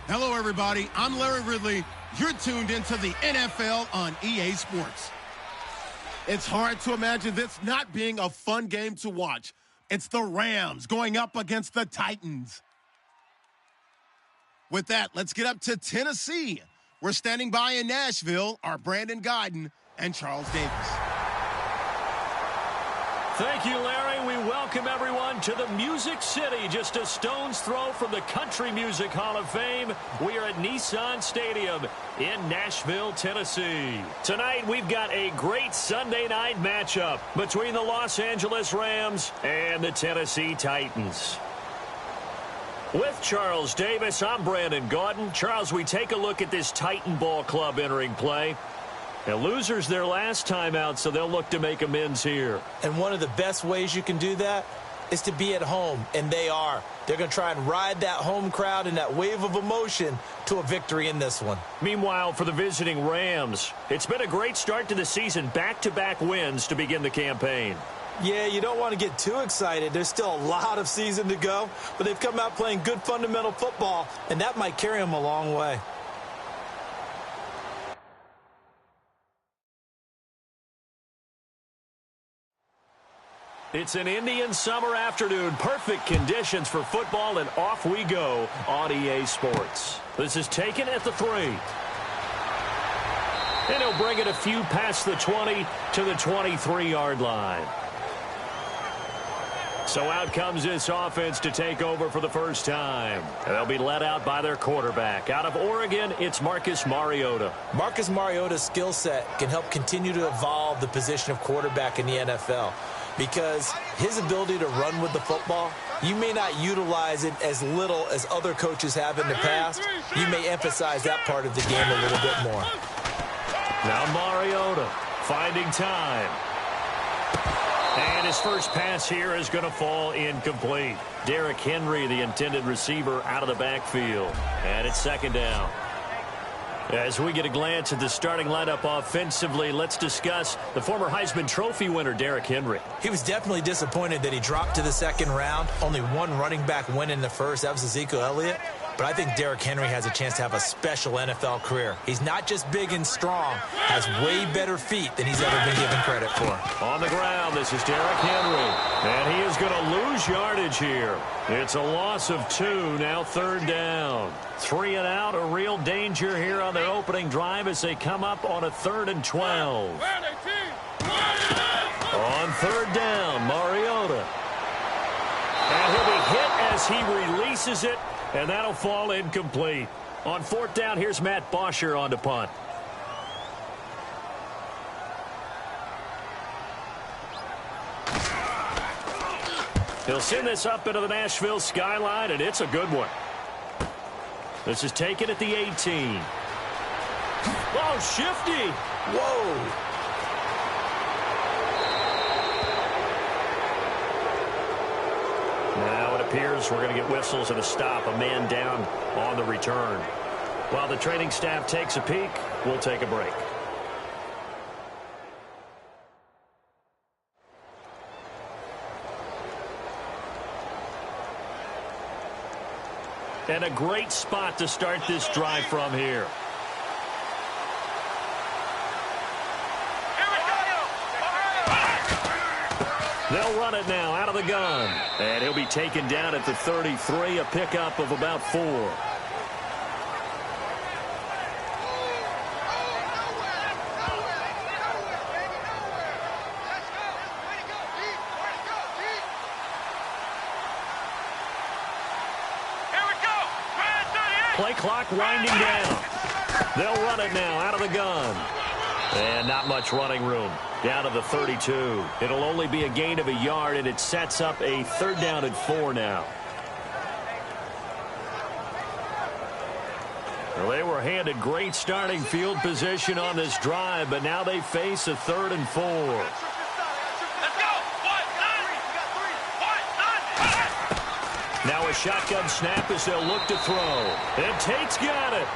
Hello, everybody. I'm Larry Ridley. You're tuned into the NFL on EA Sports. It's hard to imagine this not being a fun game to watch. It's the Rams going up against the Titans. With that, let's get up to Tennessee. We're standing by in Nashville, our Brandon Guyton and Charles Davis. Thank you, Larry. We welcome everyone to the Music City, just a stone's throw from the Country Music Hall of Fame. We are at Nissan Stadium in Nashville, Tennessee. Tonight, we've got a great Sunday night matchup between the Los Angeles Rams and the Tennessee Titans. With Charles Davis, I'm Brandon Guyton. Charles, we take a look at this Titan Ball Club entering play. Now, losers their last time out, so they'll look to make amends here. And one of the best ways you can do that is to be at home, and they are. They're going to try and ride that home crowd and that wave of emotion to a victory in this one. Meanwhile, for the visiting Rams, it's been a great start to the season, back-to-back wins to begin the campaign. Yeah, you don't want to get too excited. There's still a lot of season to go, but they've come out playing good fundamental football, and that might carry them a long way. It's an Indian summer afternoon. Perfect conditions for football, and off we go on EA Sports. This is taken at the 3. And he'll bring it a few past the 20 to the 23-yard line. So out comes this offense to take over for the first time. They'll be led out by their quarterback. Out of Oregon, it's Marcus Mariota. Marcus Mariota's skill set can help continue to evolve the position of quarterback in the NFL. Because his ability to run with the football, you may not utilize it as little as other coaches have in the past. You may emphasize that part of the game a little bit more. Now Mariota finding time. And his first pass here is going to fall incomplete. Derrick Henry, the intended receiver, out of the backfield. And it's second down. As we get a glance at the starting lineup offensively, let's discuss the former Heisman Trophy winner, Derrick Henry. He was definitely disappointed that he dropped to the second round. Only one running back win in the first. That was Ezekiel Elliott. But I think Derrick Henry has a chance to have a special NFL career. He's not just big and strong, has way better feet than he's ever been given credit for. On the ground, this is Derrick Henry. And he is going to lose yardage here. It's a loss of 2, now third down. 3 and out, a real danger here on their opening drive as they come up on a 3rd and 12. On third down, Mariota. And he'll be hit as he releases it. And that'll fall incomplete. On 4th down, here's Matt Bosher on to punt. He'll send this up into the Nashville skyline, and it's a good one. This is taken at the 18. Oh, shifty. Whoa. Now it appears we're going to get whistles and a stop, a man down on the return. While the training staff takes a peek, we'll take a break. And a great spot to start this drive from here. They'll run it now out of the gun. And he'll be taken down at the 33, a pickup of about 4. Play clock winding down. They'll run it now out of the gun. And not much running room. Down to the 32. It'll only be a gain of a yard, and it sets up a 3rd down and 4 now. Well, they were handed great starting field position on this drive, but now they face a 3rd and 4. Now a shotgun snap as they'll look to throw. And Tate's got it.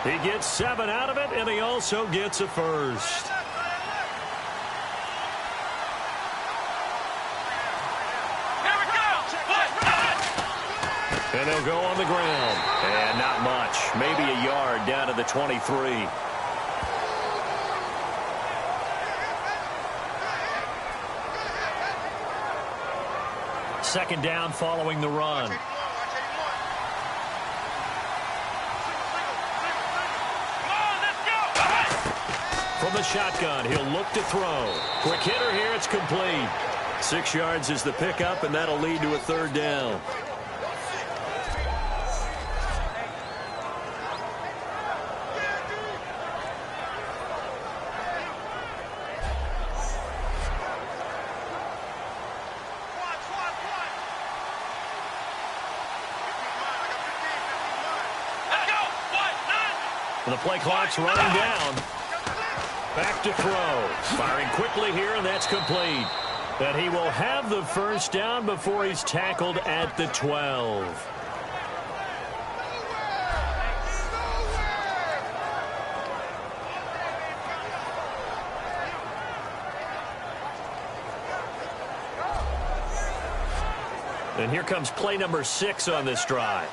He gets 7 out of it, and he also gets a first. And they'll go on the ground. And not much. Maybe a yard down to the 23. Second down following the run. From the shotgun, he'll look to throw. Quick hitter here, it's complete. 6 yards is the pickup, and that'll lead to a third down. The play clock's running down. Back to throw. Firing quickly here, and that's complete. And he will have the first down before he's tackled at the 12. And here comes play number 6 on this drive.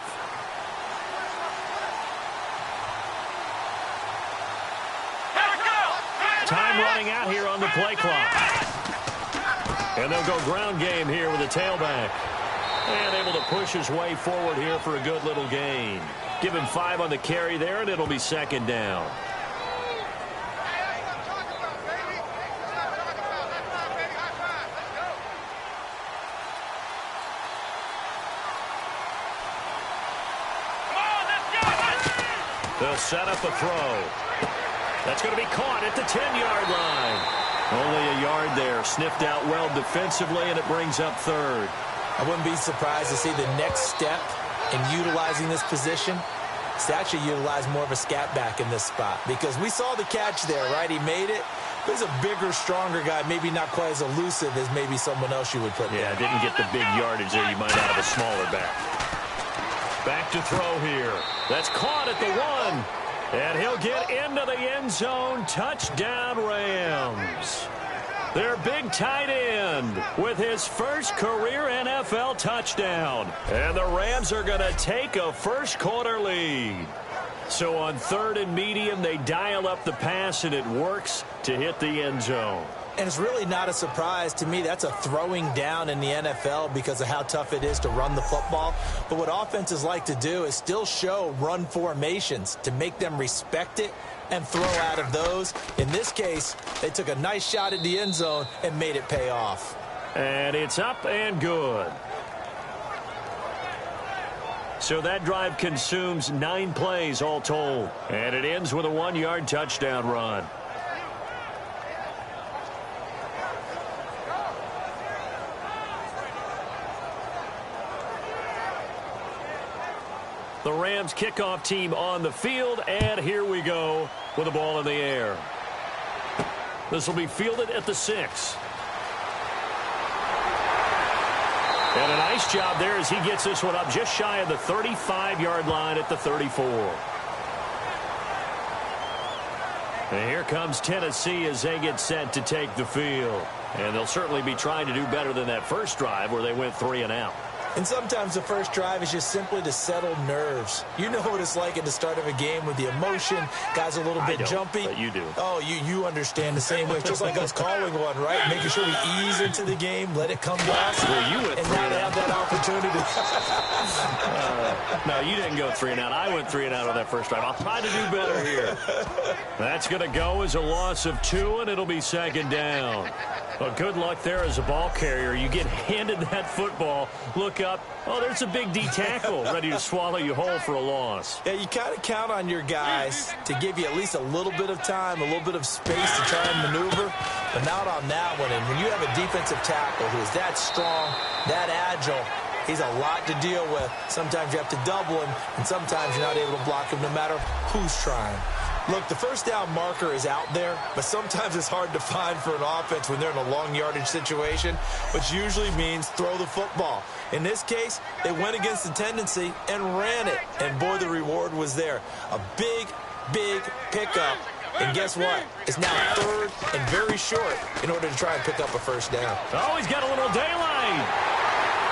Time running out here on the play clock. And they'll go ground game here with a tailback. And able to push his way forward here for a good little gain. Give him 5 on the carry there, and it'll be second down. They'll set up a throw. That's going to be caught at the 10-yard line. Only a yard there. Sniffed out well defensively, and it brings up third. I wouldn't be surprised to see the next step in utilizing this position is to actually utilize more of a scat back in this spot. Because we saw the catch there, right? He made it. But he's a bigger, stronger guy, maybe not quite as elusive as maybe someone else you would put there. Yeah, didn't get the big yardage there. You might out of a smaller back. Back to throw here. That's caught at the 1. And he'll get into the end zone. Touchdown, Rams. Their big tight end with his first career NFL touchdown. And the Rams are going to take a first-quarter lead. So on 3rd and medium, they dial up the pass, and it works to hit the end zone. And it's really not a surprise to me. That's a throwing down in the NFL because of how tough it is to run the football. But what offenses like to do is still show run formations to make them respect it and throw out of those. In this case, they took a nice shot at the end zone and made it pay off. And it's up and good. So that drive consumes 9 plays all told. And it ends with a 1-yard touchdown run. The Rams kickoff team on the field, and here we go with the ball in the air. This will be fielded at the 6. And a nice job there as he gets this one up just shy of the 35-yard line at the 34. And here comes Tennessee as they get set to take the field. And they'll certainly be trying to do better than that first drive where they went 3 and out. And sometimes the first drive is just simply to settle nerves. You know what it's like at the start of a game with the emotion. Guys are a little bit jumpy. But you do. Oh, you understand the same way. It's just like us calling one, right? Making sure we ease into the game, let it come down. Well, you went and 3 now and they out. have that opportunity. No, you didn't go 3 and out. I went 3 and out on that first drive. I'll try to do better here. That's going to go as a loss of 2, and it'll be second down. Well, good luck there as a ball carrier. You get handed that football, look up. Oh, there's a big D tackle ready to swallow you whole for a loss. Yeah, you kind of count on your guys to give you at least a little bit of time, a little bit of space to try and maneuver, but not on that one. And when you have a defensive tackle who is that strong, that agile, he's a lot to deal with. Sometimes you have to double him, and sometimes you're not able to block him no matter who's trying. Look, the first down marker is out there, but sometimes it's hard to find for an offense when they're in a long yardage situation, which usually means throw the football. In this case, they went against the tendency and ran it, and boy, the reward was there. A big, big pickup, and guess what? It's now 3rd and very short in order to try and pick up a first down. Oh, he's got a little daylight.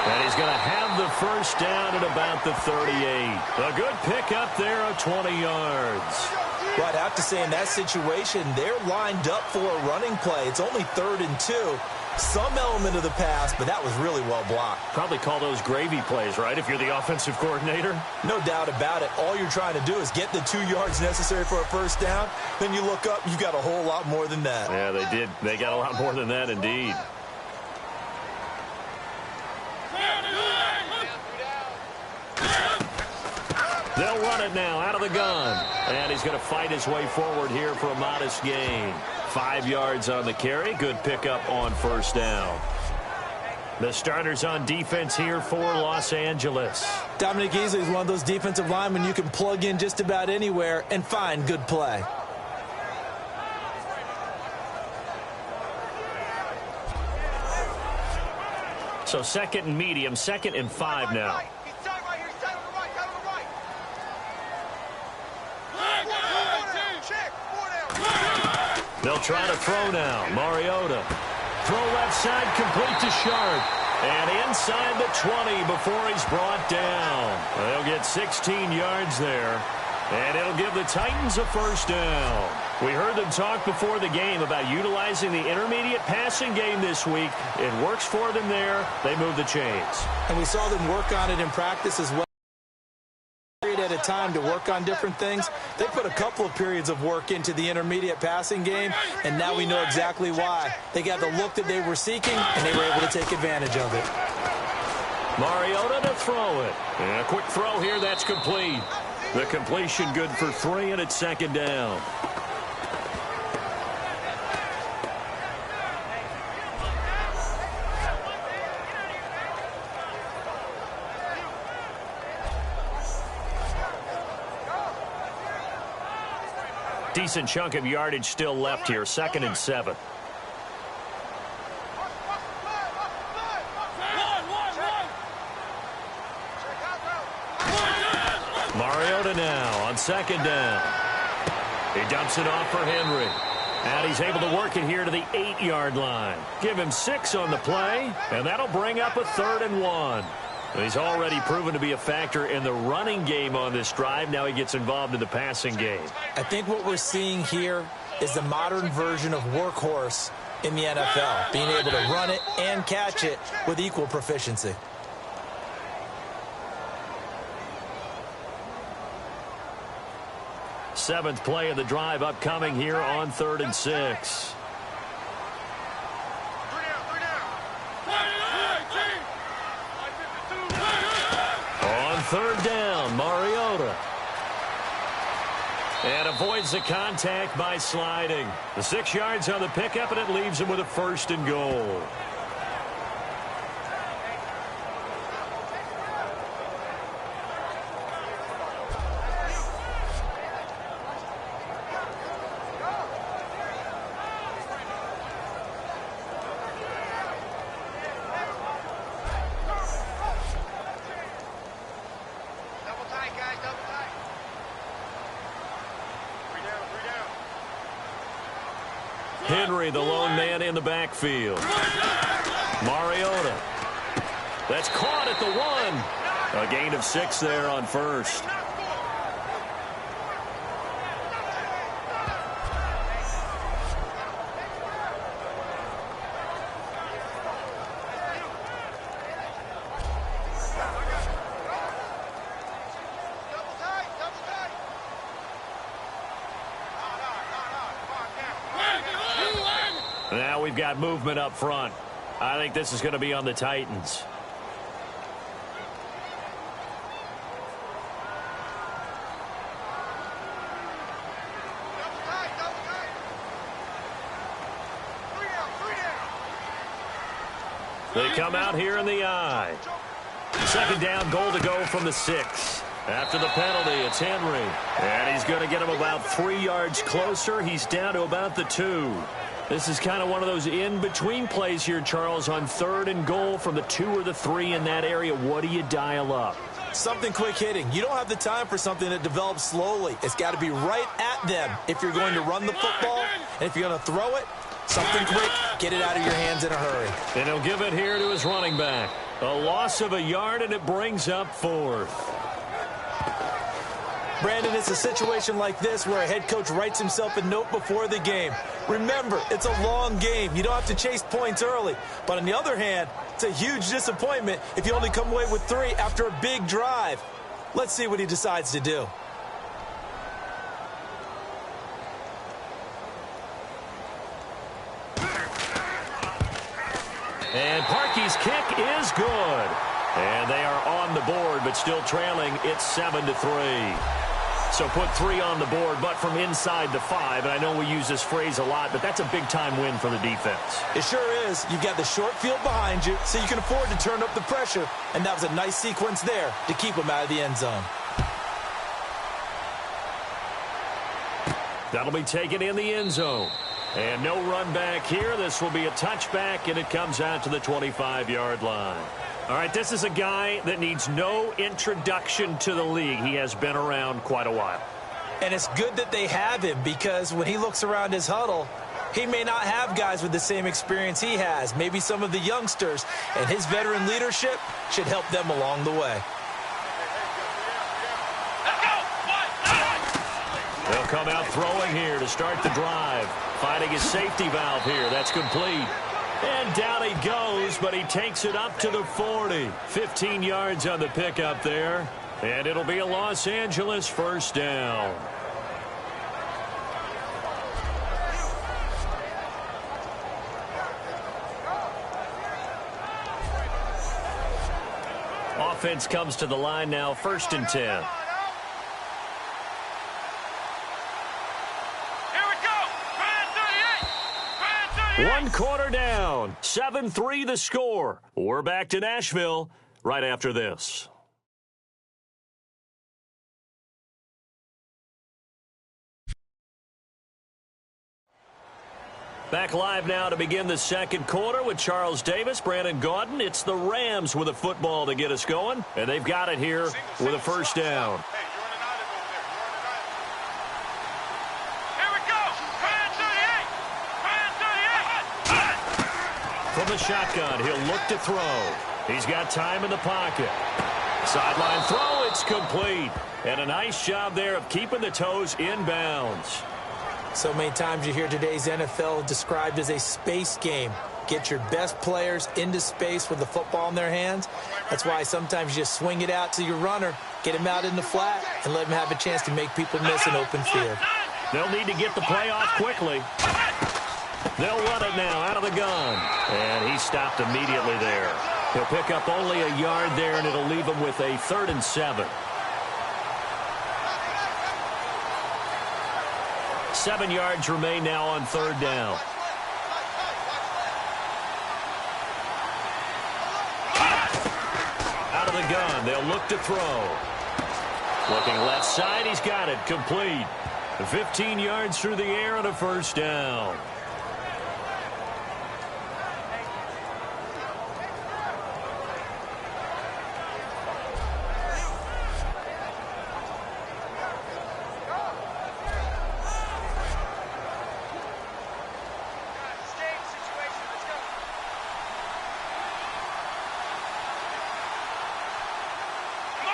And he's going to have the first down at about the 38. A good pickup there of 20 yards. Well, I'd have to say in that situation, they're lined up for a running play. It's only 3rd and 2. Some element of the pass, but that was really well blocked. Probably call those gravy plays, right, if you're the offensive coordinator? No doubt about it. All you're trying to do is get the 2 yards necessary for a first down. Then you look up, you got a whole lot more than that. Yeah, they did. They got a lot more than that, indeed. They'll run it now out of the gun. And he's going to fight his way forward here for a modest gain. 5 yards on the carry. Good pickup on first down. The starters on defense here for Los Angeles. Dominic Easley is one of those defensive linemen you can plug in just about anywhere and find good play. So 2nd and medium, 2nd and 5 now. They'll try to throw now. Mariota. Throw left side, complete to Sharp. And inside the 20 before he's brought down. They'll get 16 yards there. And it'll give the Titans a first down. We heard them talk before the game about utilizing the intermediate passing game this week. It works for them there. They move the chains. And we saw them work on it in practice as well. At a time to work on different things. They put a couple of periods of work into the intermediate passing game, and now we know exactly why. They got the look that they were seeking, and they were able to take advantage of it. Mariota to throw it. And a quick throw here, that's complete. The completion good for 3, and it's 2nd down. Decent chunk of yardage still left here. 2nd and 7. Mariota now on 2nd down. He dumps it off for Henry. And he's able to work it here to the 8-yard line. Give him 6 on the play, and that'll bring up a 3rd and 1. He's already proven to be a factor in the running game on this drive. Now he gets involved in the passing game. I think what we're seeing here is the modern version of workhorse in the NFL, being able to run it and catch it with equal proficiency. Seventh play of the drive upcoming here on 3rd and 6. On 3rd down, Mariota. And avoids the contact by sliding. The 6 yards on the pickup, and it leaves him with a 1st and goal. Henry, the lone man in the backfield. Mariota. That's caught at the 1. A gain of 6 there on 1st. Now we've got movement up front. I think this is going to be on the Titans. They come out here in the eye. 2nd down, goal to go from the 6. After the penalty, it's Henry. And he's going to get him about 3 yards closer. He's down to about the 2. This is kind of one of those in-between plays here, Charles, on 3rd and goal from the 2 or the 3 in that area. What do you dial up? Something quick hitting. You don't have the time for something that develops slowly. It's got to be right at them if you're going to run the football. And if you're going to throw it, something quick, get it out of your hands in a hurry. And he'll give it here to his running back. A loss of a yard, and it brings up 4th. Brandon, it's a situation like this where a head coach writes himself a note before the game. Remember, it's a long game. You don't have to chase points early. But on the other hand, it's a huge disappointment if you only come away with 3 after a big drive. Let's see what he decides to do. And Parkey's kick is good. And they are on the board, but still trailing. It's 7-3. So put 3 on the board, but from inside the 5. And I know we use this phrase a lot, but that's a big-time win for the defense. It sure is. You've got the short field behind you, so you can afford to turn up the pressure. And that was a nice sequence there to keep them out of the end zone. That'll be taken in the end zone. And no run back here. This will be a touchback, and it comes out to the 25-yard line. All right, this is a guy that needs no introduction to the league. He has been around quite a while. And it's good that they have him, because when he looks around his huddle, he may not have guys with the same experience he has. Maybe some of the youngsters, and his veteran leadership should help them along the way. They'll come out throwing here to start the drive. Finding his safety valve here. That's complete. And down he goes, but he takes it up to the 40. 15 yards on the pickup there. And it'll be a Los Angeles first down. Offense comes to the line now, 1st and 10. One quarter down. 7-3 the score. We're back to Nashville right after this. Back live now to begin the second quarter with Charles Davis, Brandon Gaudin. It's the Rams with a football to get us going, and they've got it here with a first down. From the shotgun, he'll look to throw. He's got time in the pocket. Sideline throw, it's complete. And a nice job there of keeping the toes inbounds. So many times you hear today's NFL described as a space game. Get your best players into space with the football in their hands. That's why sometimes you just swing it out to your runner, get him out in the flat, and let him have a chance to make people miss an open field. They'll need to get the play off quickly. They'll run it now out of the gun. And he stopped immediately there. He'll pick up only a yard there, and it'll leave him with a 3rd and 7. 7 yards remain now on 3rd down. Out of the gun. They'll look to throw. Looking left side. He's got it. Complete. 15 yards through the air and a first down.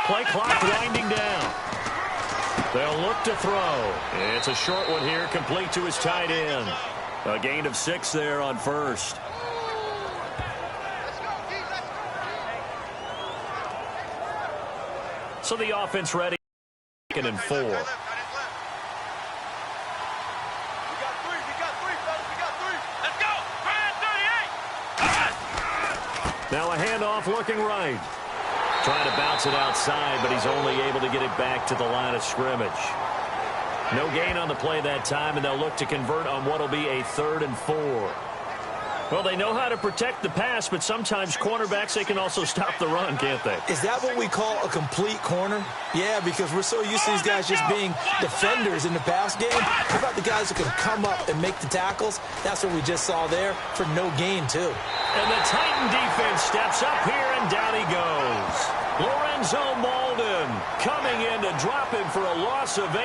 Play clock winding down. They'll look to throw. It's a short one here, complete to his tight end. A gain of 6 there on 1st. So the offense ready. 2nd and 4. Now a handoff looking right. Trying to bounce it outside, but he's only able to get it back to the line of scrimmage. No gain on the play that time, and they'll look to convert on what will be a 3rd and 4. Well, they know how to protect the pass, but sometimes cornerbacks, they can also stop the run, can't they? Is that what we call a complete corner? Yeah, because we're so used to these guys just being defenders in the pass game. How about the guys who can come up and make the tackles? That's what we just saw there for no gain, too. And the Titan defense steps up here, and down he goes. Lorenzo Malden coming in to drop him for a loss of 8,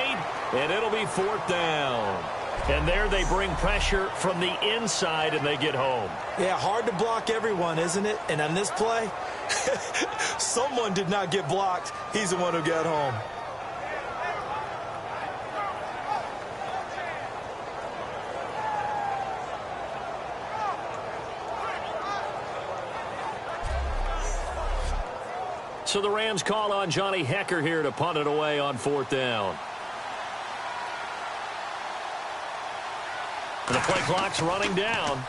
and it'll be 4th down. And there they bring pressure from the inside, and they get home. Yeah, hard to block everyone, isn't it? And on this play, someone did not get blocked. He's the one who got home. So the Rams call on Johnny Hecker here to punt it away on 4th down. And the play clock's running down.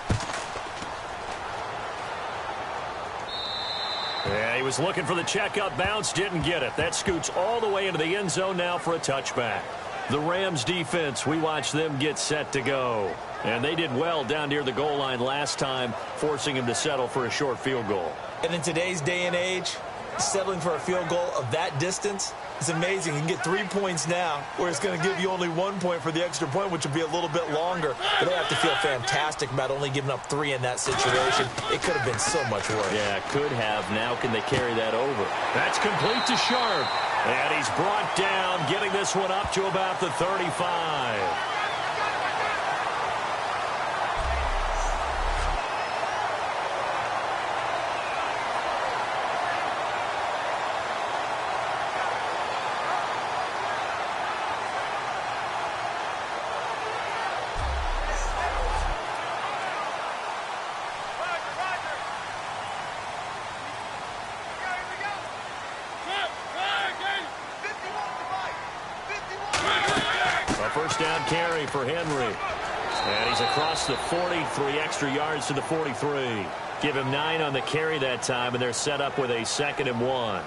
Yeah, he was looking for the checkup bounce, didn't get it. That scoots all the way into the end zone now for a touchback. The Rams defense, we watch them get set to go. And they did well down near the goal line last time, forcing him to settle for a short field goal. And in today's day and age, settling for a field goal of that distance is amazing. You can get 3 points now, where it's going to give you only 1 point for the extra point, which will be a little bit longer. But they have to feel fantastic about only giving up 3 in that situation. It could have been so much worse. Yeah, could have. Now can they carry that over? That's complete to Sharp. And he's brought down, getting this one up to about the 35. First down carry for Henry. And he's across the 40, 3 extra yards to the 43. Give him 9 on the carry that time, and they're set up with a 2nd and 1.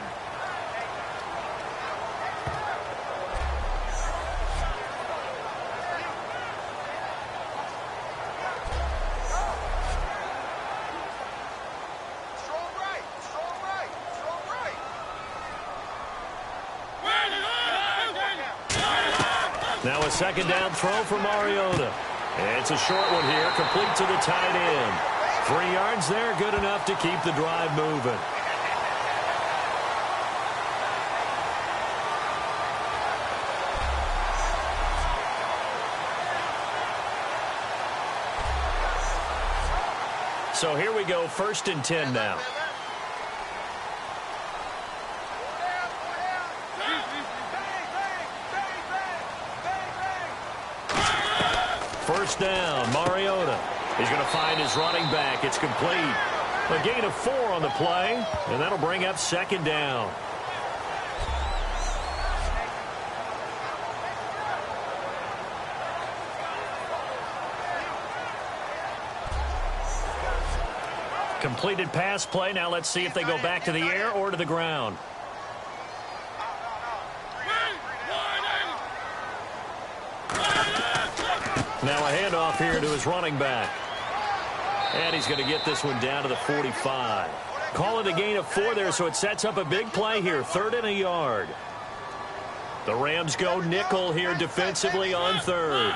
Now a 2nd down throw for Mariota. It's a short one here, complete to the tight end. 3 yards there, good enough to keep the drive moving. So here we go, 1st and 10 now. First down, Mariota. He's going to find his running back. It's complete. A gain of 4 on the play, and that'll bring up 2nd down. Completed pass play. Now let's see if they go back to the air or to the ground. Now a handoff here to his running back. And he's going to get this one down to the 45. Call it a gain of 4 there, so it sets up a big play here. 3rd and a yard. The Rams go nickel here defensively on 3rd.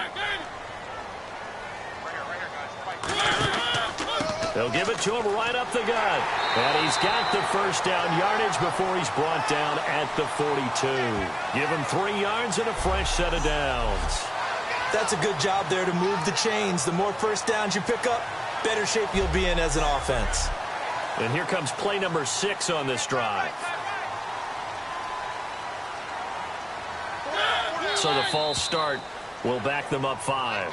They'll give it to him right up the gut. And he's got the first down yardage before he's brought down at the 42. Give him 3 yards and a fresh set of downs. That's a good job there to move the chains. The more first downs you pick up, better shape you'll be in as an offense. And here comes play number 6 on this drive. So the false start will back them up 5.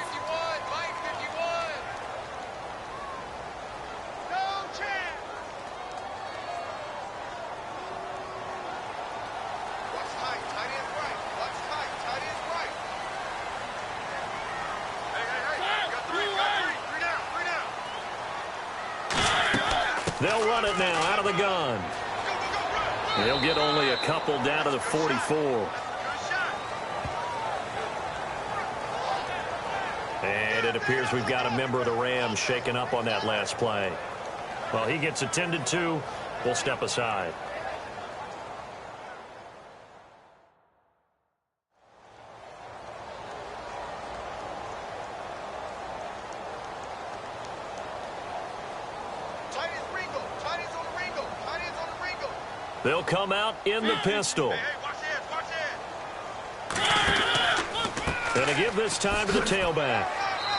They'll run it now out of the gun. They'll get only a couple down to the 44. And it appears we've got a member of the Rams shaken up on that last play. Well, he gets attended to. We'll step aside. They'll come out in the pistol. And to give this time to the tailback.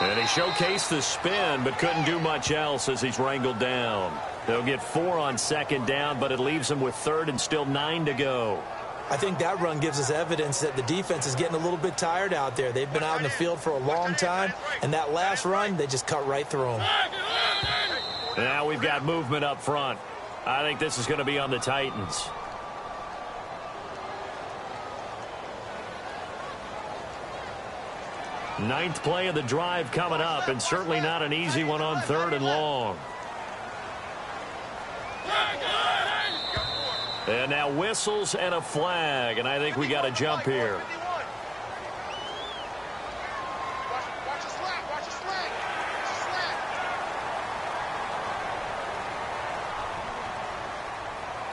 And he showcased the spin, but couldn't do much else as he's wrangled down. They'll get 4 on second down, but it leaves them with third and still 9 to go. I think that run gives us evidence that the defense is getting a little bit tired out there. They've been out in the field for a long time, and that last run, they just cut right through them. Now we've got movement up front. I think this is going to be on the Titans. Ninth play of the drive coming up, and certainly not an easy one on 3rd and long. And now whistles and a flag, and I think we got a jump here.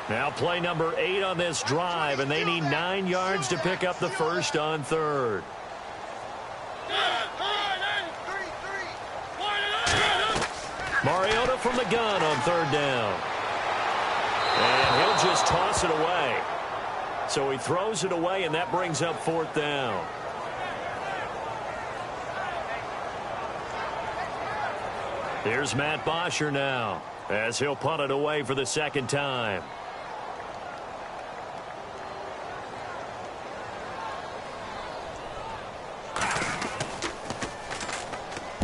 Now play number 8 on this drive, and they need 9 yards to pick up the first on 3rd. Mariota from the gun on 3rd down. And he'll just toss it away. So he throws it away, and that brings up 4th down. Here's Matt Bosher now, as he'll punt it away for the 2nd time.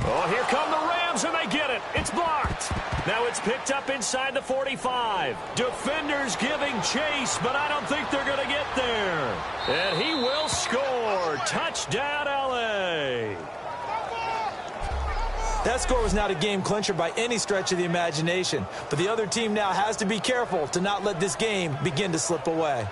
Oh, here come the Rams, and they get it. It's blocked. Now it's picked up inside the 45. Defenders giving chase, but I don't think they're going to get there. And he will score. Touchdown, L.A. That score was not a game clincher by any stretch of the imagination. But the other team now has to be careful to not let this game begin to slip away.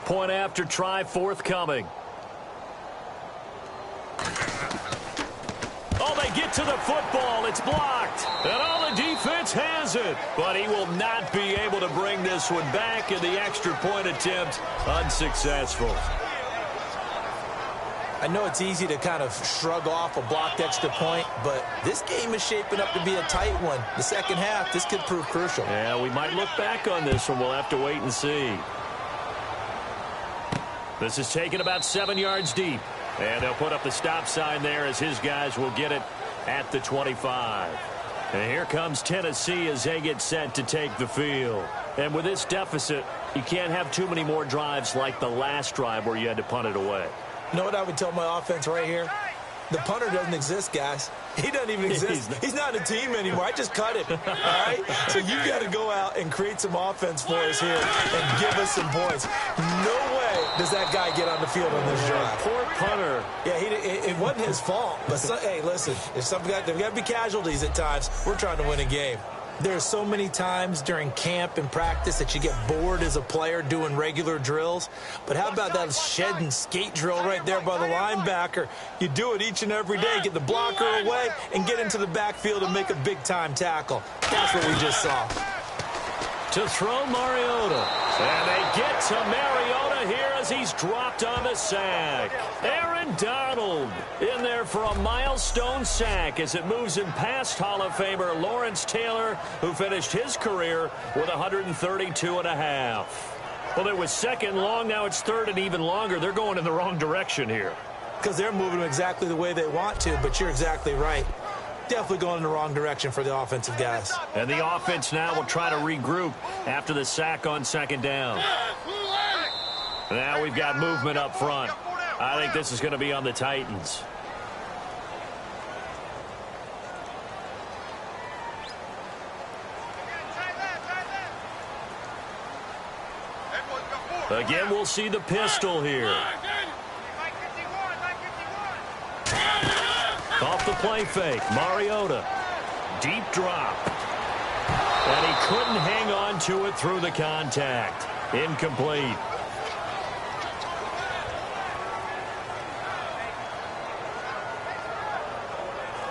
Point after try forthcoming. Oh, they get to the football. It's blocked. And all the defense has it. But he will not be able to bring this one back, and the extra point attempt unsuccessful. I know it's easy to kind of shrug off a blocked extra point, but this game is shaping up to be a tight one. The second half, this could prove crucial. Yeah, we might look back on this one. We'll have to wait and see. This is taken about 7 yards deep. And they'll put up the stop sign there as his guys will get it at the 25. And here comes Tennessee as they get set to take the field. And with this deficit, you can't have too many more drives like the last drive where you had to punt it away. You know what I would tell my offense right here? The punter doesn't exist, guys. He doesn't even exist. He's not a team anymore. I just cut him. All right? So you got to go out and create some offense for us here and give us some points. No way does that guy get on the field on this drive. Poor punter. Yeah, it wasn't his fault. But, hey, listen, there's got to be casualties at times. We're trying to win a game. There are so many times during camp and practice that you get bored as a player doing regular drills. But how about that shed and skate drill right there by the linebacker? You do it each and every day. Get the blocker away and get into the backfield and make a big-time tackle. That's what we just saw. To throw Mariota. And they get to Mariota here as he's dropped on the sack. Aaron Donald in there for a milestone sack as it moves him past Hall of Famer Lawrence Taylor, who finished his career with 132.5. Well, it was 2nd and long. Now it's 3rd and even longer. They're going in the wrong direction here. Because they're moving exactly the way they want to, but you're exactly right. Definitely going in the wrong direction for the offensive guys. And the offense now will try to regroup after the sack on 2nd down. Now we've got movement up front. I think this is going to be on the Titans. Again, we'll see the pistol here. Off the play fake, Mariota. Deep drop. And he couldn't hang on to it through the contact. Incomplete.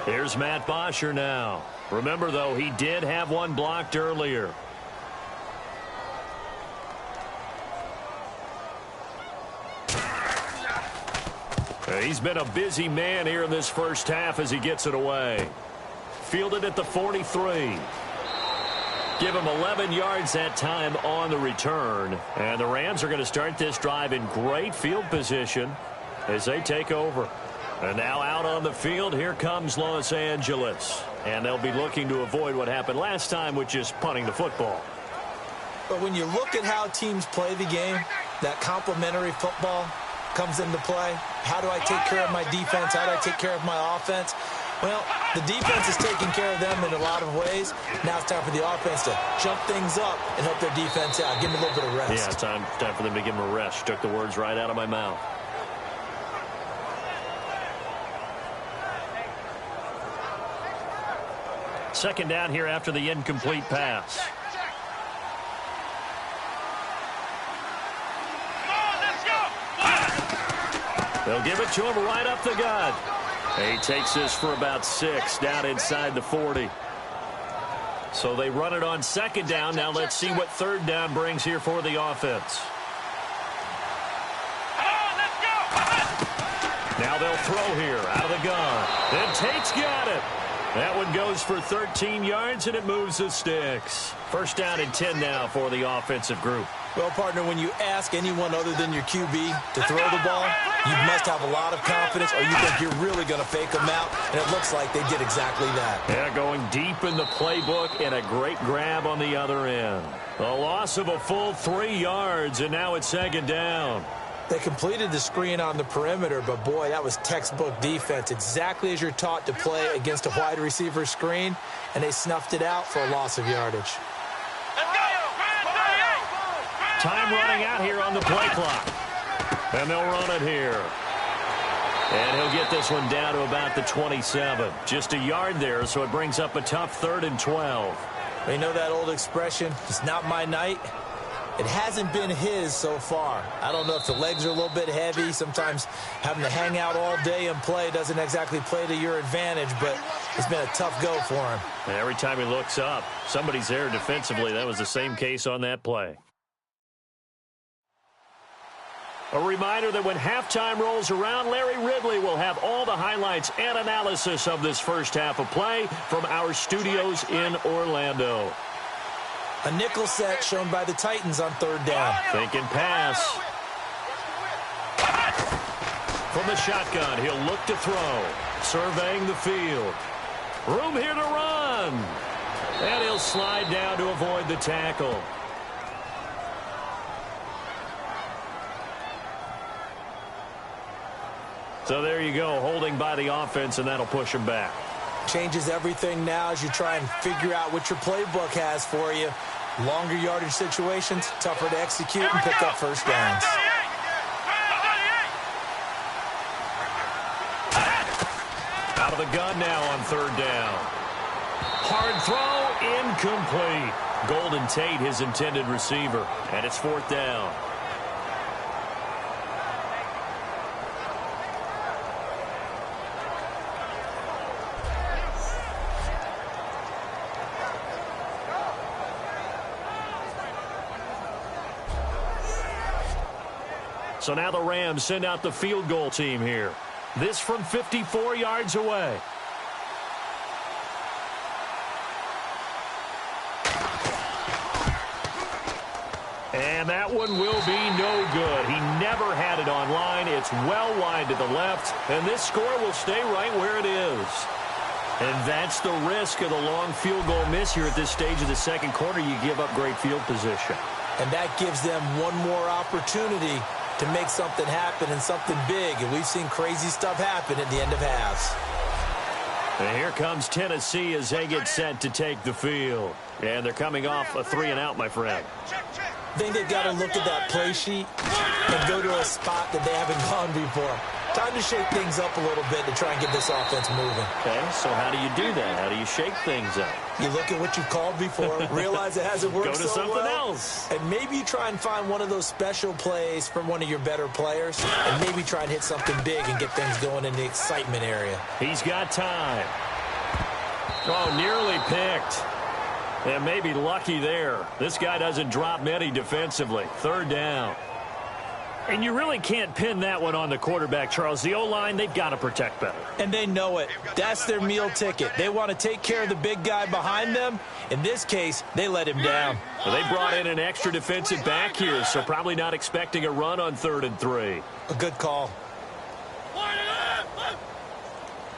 Here's Matt Bosher now. Remember, though, he did have one blocked earlier. He's been a busy man here in this first half as he gets it away. Fielded at the 43. Give him 11 yards that time on the return. And the Rams are going to start this drive in great field position as they take over. And now out on the field, here comes Los Angeles. And they'll be looking to avoid what happened last time, which is punting the football. But when you look at how teams play the game, that complementary football comes into play. How do I take care of my defense? How do I take care of my offense? Well, the defense is taking care of them in a lot of ways. Now it's time for the offense to jump things up and help their defense out. Give them a little bit of rest. Yeah, time for them to give them a rest. Took the words right out of my mouth. Second down here after the incomplete pass. They'll give it to him right up the gut. He takes this for about 6 down inside the 40. So they run it on second down. Now let's see what third down brings here for the offense. Now they'll throw here out of the gun. And Tate's got it. That one goes for 13 yards, and it moves the sticks. First down and 10 now for the offensive group. Well, partner, when you ask anyone other than your QB to throw the ball, you must have a lot of confidence, or you think you're really going to fake them out, and it looks like they did exactly that. Yeah, going deep in the playbook, and a great grab on the other end. A loss of a full 3 yards, and now it's second down. They completed the screen on the perimeter, but, boy, that was textbook defense, exactly as you're taught to play against a wide receiver screen, and they snuffed it out for a loss of yardage. Time running out here on the play clock. And they'll run it here. And he'll get this one down to about the 27. Just a yard there, so it brings up a tough 3rd and 12. You know that old expression, it's not my night? It hasn't been his so far. I don't know if the legs are a little bit heavy. Sometimes having to hang out all day and play doesn't exactly play to your advantage, but it's been a tough go for him. And every time he looks up, somebody's there defensively. That was the same case on that play. A reminder that when halftime rolls around, Larry Ridley will have all the highlights and analysis of this first half of play from our studios in Orlando. A nickel set shown by the Titans on third down. Thinking pass. From the shotgun, he'll look to throw. Surveying the field. Room here to run. And he'll slide down to avoid the tackle. So there you go, holding by the offense, and that'll push him back. Changes everything now as you try and figure out what your playbook has for you. Longer yardage situations, tougher to execute and pick up first downs. Out of the gun now on third down. Hard throw, incomplete. Golden Tate, his intended receiver, and it's 4th down. So now the Rams send out the field goal team here. This from 54 yards away. And that one will be no good. He never had it on line. It's well wide to the left. And this score will stay right where it is. And that's the risk of the long field goal miss here at this stage of the second quarter. You give up great field position. And that gives them one more opportunity to make something happen and something big. And we've seen crazy stuff happen at the end of halves. And here comes Tennessee as they get set to take the field. And they're coming off a 3-and-out, my friend. I think they've got to look at that play sheet and go to a spot that they haven't gone before. Time to shake things up a little bit to try and get this offense moving. Okay, so how do you do that? How do you shake things up? You look at what you've called before, realize it hasn't worked Go to so something well, else. and maybe you try and find one of those special plays from one of your better players, and maybe try and hit something big and get things going in the excitement area. He's got time. Oh, nearly picked. And maybe lucky there. This guy doesn't drop many defensively. Third down. And you really can't pin that one on the quarterback, Charles. The O-line, they've got to protect better. And they know it. That's their meal ticket. They want to take care of the big guy behind them. In this case, they let him down. Well, they brought in an extra defensive back here, so probably not expecting a run on 3rd and 3. A good call.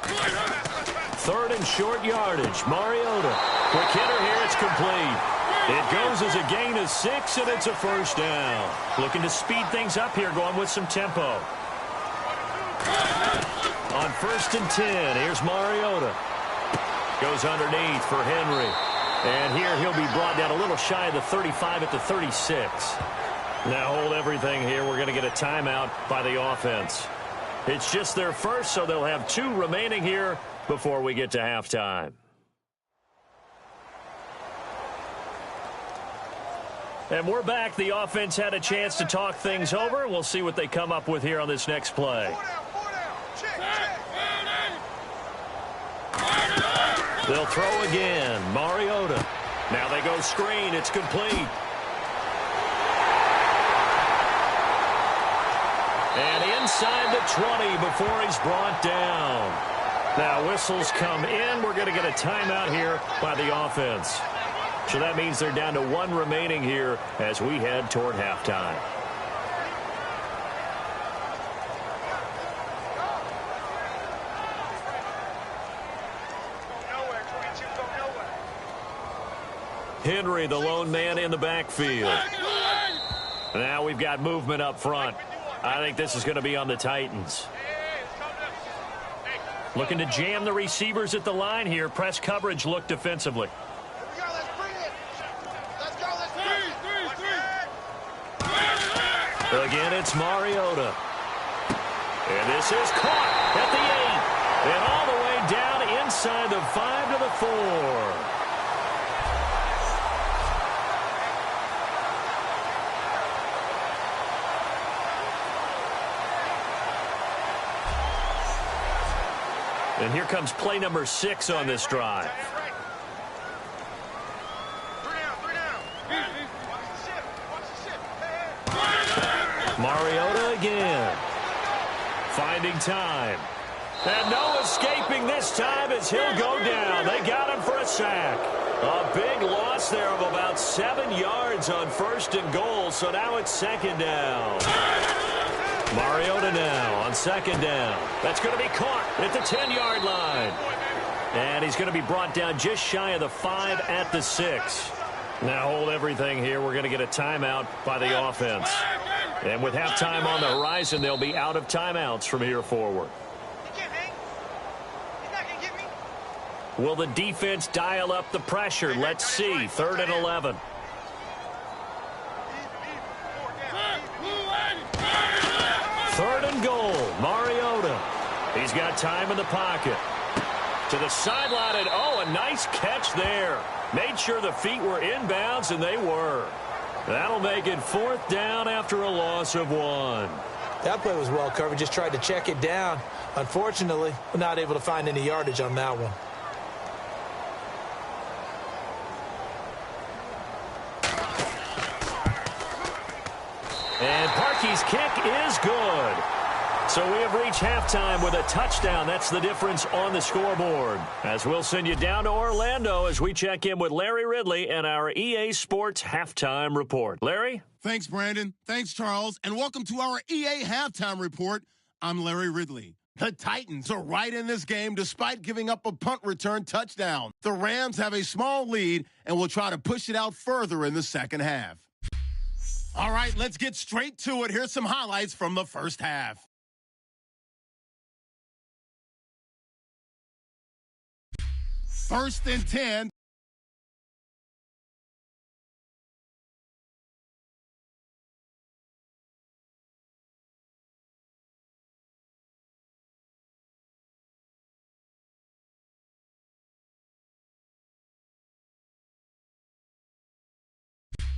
3rd and short yardage. Mariota. Quick hitter here. It's complete. It goes as a gain of 6, and it's a first down. Looking to speed things up here, going with some tempo. On 1st and 10, here's Mariota. Goes underneath for Henry. And here he'll be brought down a little shy of the 35 at the 36. Now hold everything here. We're going to get a timeout by the offense. It's just their first, so they'll have 2 remaining here before we get to halftime. And we're back. The offense had a chance to talk things over. We'll see what they come up with here on this next play. They'll throw again. Mariota. Now they go screen. It's complete. And inside the 20 before he's brought down. Now whistles come in. We're going to get a timeout here by the offense. So that means they're down to 1 remaining here as we head toward halftime. Henry, the lone man in the backfield. Now we've got movement up front. I think this is going to be on the Titans. Looking to jam the receivers at the line here. Press coverage look defensively. Again, it's Mariota. And this is caught at the 8. And all the way down inside the 5 to the 4. And here comes play number 6 on this drive. Mariota again. Finding time. And no escaping this time as he'll go down. They got him for a sack. A big loss there of about 7 yards on 1st and goal. So now it's 2nd down. Mariota now on 2nd down. That's going to be caught at the 10-yard line. And he's going to be brought down just shy of the 5 at the 6. Now hold everything here. We're going to get a timeout by the offense. And with halftime on the horizon, they'll be out of timeouts from here forward. Will the defense dial up the pressure? Let's see. 3rd and 11. Third and goal. Mariota. He's got time in the pocket. To the sideline, and oh, a nice catch there. Made sure the feet were inbounds, and they were. That'll make it 4th down after a loss of 1. That play was well covered. Just tried to check it down. Unfortunately, we're not able to find any yardage on that one. And Parkey's kick is good. So we have reached halftime with a touchdown. That's the difference on the scoreboard. As we'll send you down to Orlando as we check in with Larry Ridley and our EA Sports Halftime Report. Larry? Thanks, Brandon. Thanks, Charles. And welcome to our EA Halftime Report. I'm Larry Ridley. The Titans are right in this game despite giving up a punt return touchdown. The Rams have a small lead and will try to push it out further in the second half. All right, let's get straight to it. Here's some highlights from the first half. First and 10.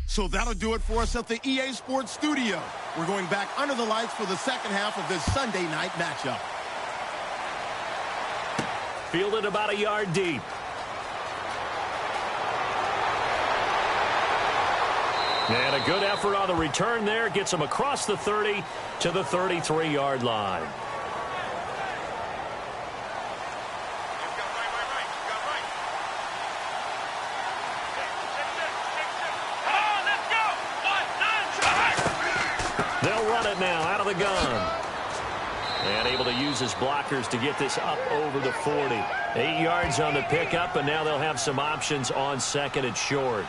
So that'll do it for us at the EA Sports Studio. We're going back under the lights for the second half of this Sunday night matchup. Fielded about a yard deep. And a good effort on the return there. Gets him across the 30 to the 33-yard line. They'll run it now out of the gun. And able to use his blockers to get this up over the 40. 8 yards on the pickup, and now they'll have some options on second and short.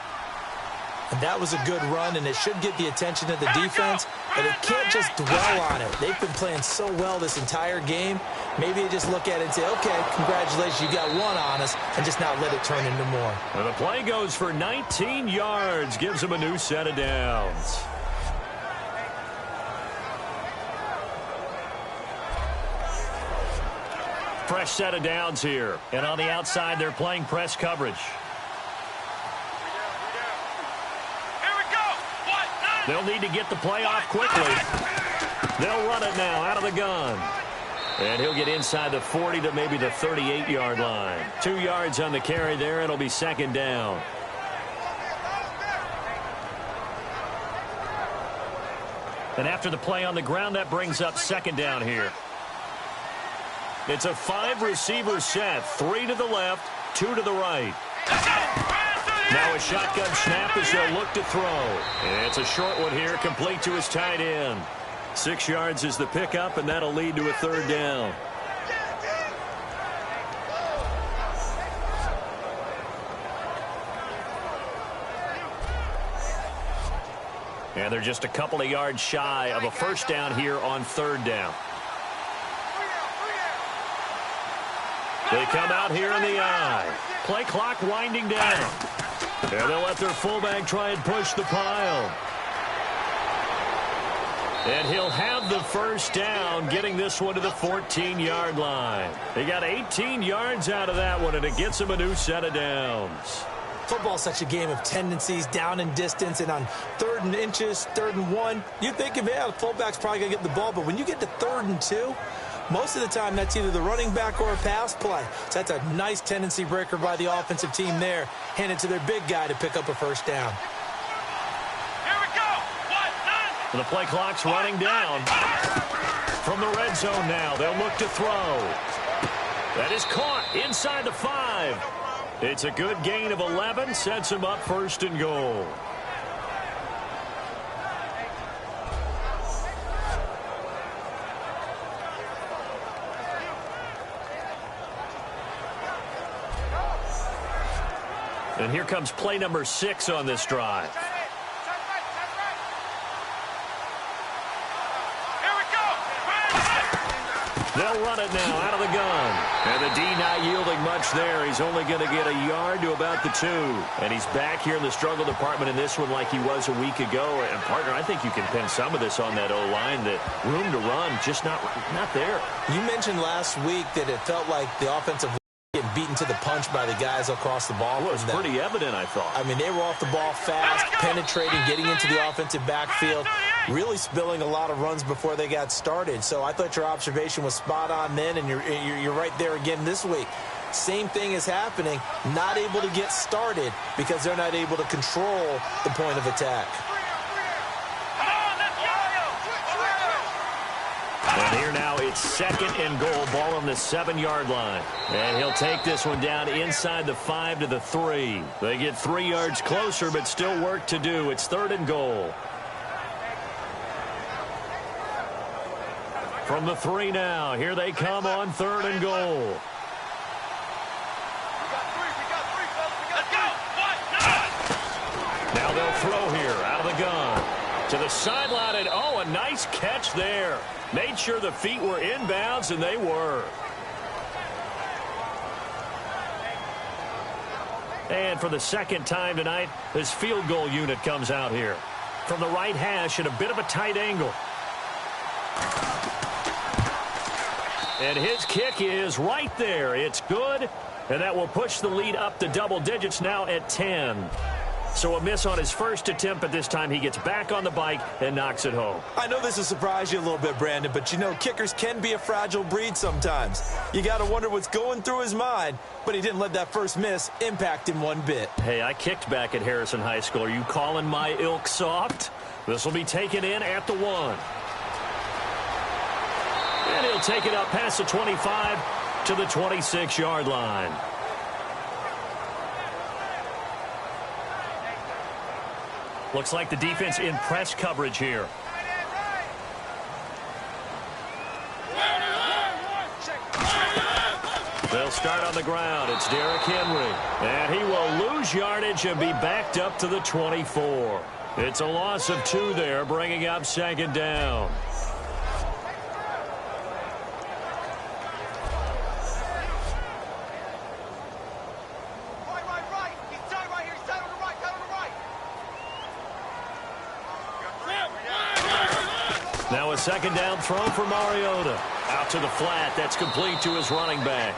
And that was a good run, and it should get the attention of the defense, but it can't just dwell on it. They've been playing so well this entire game. Maybe they just look at it and say, okay, congratulations, you got one on us, and just not let it turn into more. And the play goes for 19 yards, gives them a new set of downs. Fresh set of downs here. And on the outside, they're playing press coverage. They'll need to get the play off quickly. They'll run it now out of the gun. And he'll get inside the 40 to maybe the 38-yard line. 2 yards on the carry there. It'll be second down. And after the play on the ground, that brings up second down here. It's a 5-receiver set. 3 to the left, 2 to the right. Now a shotgun snap as they'll look to throw. And it's a short one here, complete to his tight end. 6 yards is the pickup, and that'll lead to a third down. And they're just a couple of yards shy of a first down here on third down. They come out here in the eye. Play clock winding down. And they'll let their fullback try and push the pile. And he'll have the first down, getting this one to the 14-yard line. They got 18 yards out of that one, and it gets them a new set of downs. Football's such a game of tendencies, down and distance, and on 3rd and inches, 3rd and 1, you think, yeah, the fullback's probably going to get the ball, but when you get to 3rd and 2, most of the time, that's either the running back or a pass play. So that's a nice tendency breaker by the offensive team there. Hand it to their big guy to pick up a first down. Here we go. The play clock's running down. From the red zone now, they'll look to throw. That is caught inside the 5. It's a good gain of 11, sets him up first and goal. And here comes play number 6 on this drive. They'll run it now out of the gun. And the D not yielding much there. He's only going to get a yard to about the 2. And he's back here in the struggle department in this one like he was a week ago. And, partner, I think you can pin some of this on that O-line. That room to run, just not there. You mentioned last week that it felt like the offensive getting beaten to the punch by the guys across the ball. Well, it was pretty evident, I thought. I mean, they were off the ball fast, penetrating, getting into the offensive backfield, really spilling a lot of runs before they got started. So I thought your observation was spot on then, and you're right there again this week. Same thing is happening, not able to get started because they're not able to control the point of attack. And here now it's second and goal, ball on the 7-yard line. And he'll take this one down inside the 5 to the 3. They get 3 yards closer, but still work to do. It's 3rd and goal. From the 3 now, here they come on 3rd and goal. Now they'll throw here out of the gun. To the sideline, and oh, a nice catch there. Made sure the feet were inbounds, and they were. And for the second time tonight, this field goal unit comes out here. From the right hash at a bit of a tight angle. And his kick is right there. It's good, and that will push the lead up to double digits now at 10. So a miss on his first attempt, but this time he gets back on the bike and knocks it home. I know this will surprise you a little bit, Brandon, but you know kickers can be a fragile breed sometimes. You got to wonder what's going through his mind, but he didn't let that first miss impact him one bit. Hey, I kicked back at Harrison High School. Are you calling my ilk soft? This will be taken in at the 1. And he'll take it up past the 25 to the 26-yard line. Looks like the defense in press coverage here. They'll start on the ground. It's Derrick Henry. And he will lose yardage and be backed up to the 24. It's a loss of 2 there, bringing up 2nd down. Now a 2nd down throw for Mariota. Out to the flat. That's complete to his running back.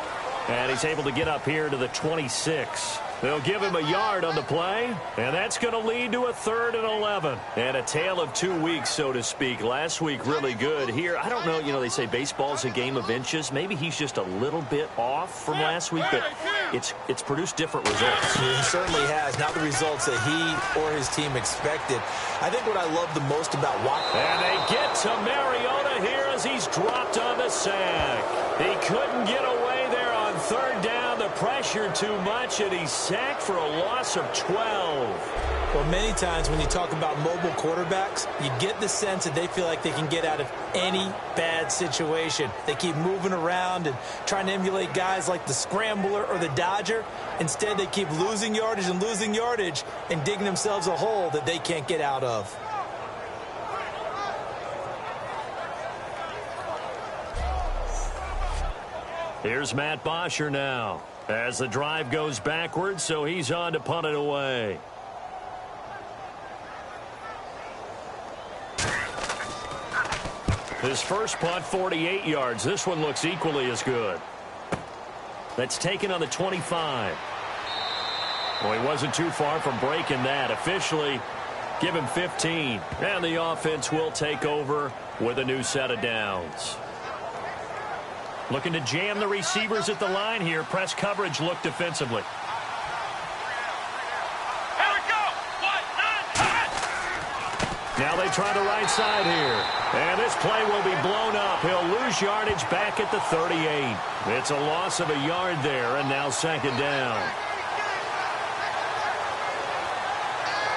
And he's able to get up here to the 26. They'll give him a yard on the play, and that's going to lead to a 3rd and 11. And a tale of 2 weeks, so to speak. Last week, really good. Here, I don't know, they say baseball's a game of inches. Maybe he's just a little bit off from last week, but it's produced different results. He certainly has. Not the results that he or his team expected. I think what I love the most about Watt. And they get to Mariota here as he's dropped on the sack. He couldn't get away there on 3rd down. The pressure too much, and he's sacked for a loss of 12. Well, many times when you talk about mobile quarterbacks, you get the sense that they feel like they can get out of any bad situation. They keep moving around and trying to emulate guys like the Scrambler or the Dodger. Instead, they keep losing yardage and digging themselves a hole that they can't get out of. Here's Matt Bosher now as the drive goes backwards, so he's on to punt it away. His first punt, 48 yards. This one looks equally as good. That's taken on the 25. Well, he wasn't too far from breaking that. Officially, give him 15. And the offense will take over with a new set of downs. Looking to jam the receivers at the line here. Press coverage look defensively. Here we go. Now they try the right side here. And this play will be blown up. He'll lose yardage back at the 38. It's a loss of a yard there, and now 2nd down.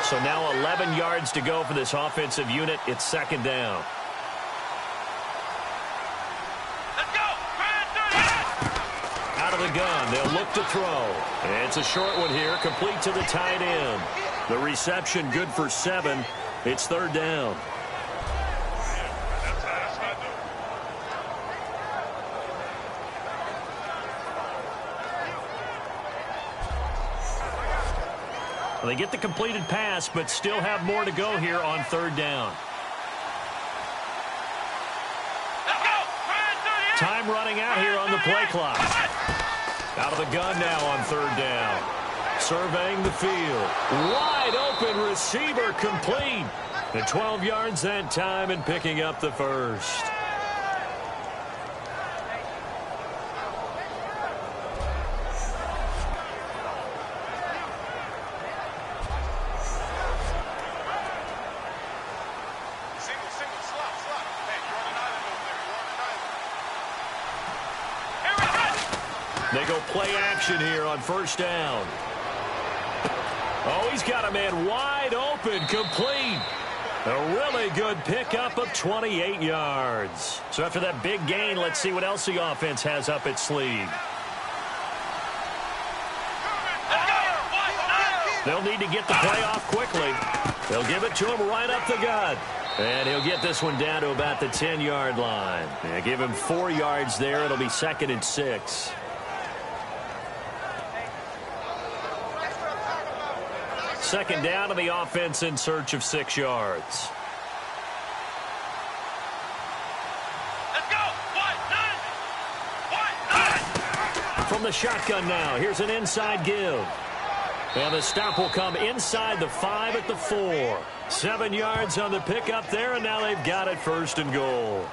So now 11 yards to go for this offensive unit. It's 2nd down. Out of the gun, they'll look to throw. It's a short one here, complete to the tight end. The reception good for 7. It's 3rd down. Well, they get the completed pass, but still have more to go here on 3rd down. Time running out here on the play clock. Out of the gun now on 3rd down. Surveying the field. Wide open receiver complete. And 12 yards that time and picking up the first. They go play action here on 1st down. Oh, he's got a man wide open, complete. A really good pickup of 28 yards. So after that big gain, let's see what else the offense has up its sleeve. They'll need to get the play off quickly. They'll give it to him right up the gut. And he'll get this one down to about the 10-yard line. And give him 4 yards there. It'll be 2nd and 6. Second down to the offense in search of 6 yards. Let's go. From the shotgun now, here's an inside give. And the stop will come inside the 5 at the 4. 7 yards on the pickup there, and now they've got it 1st and goal.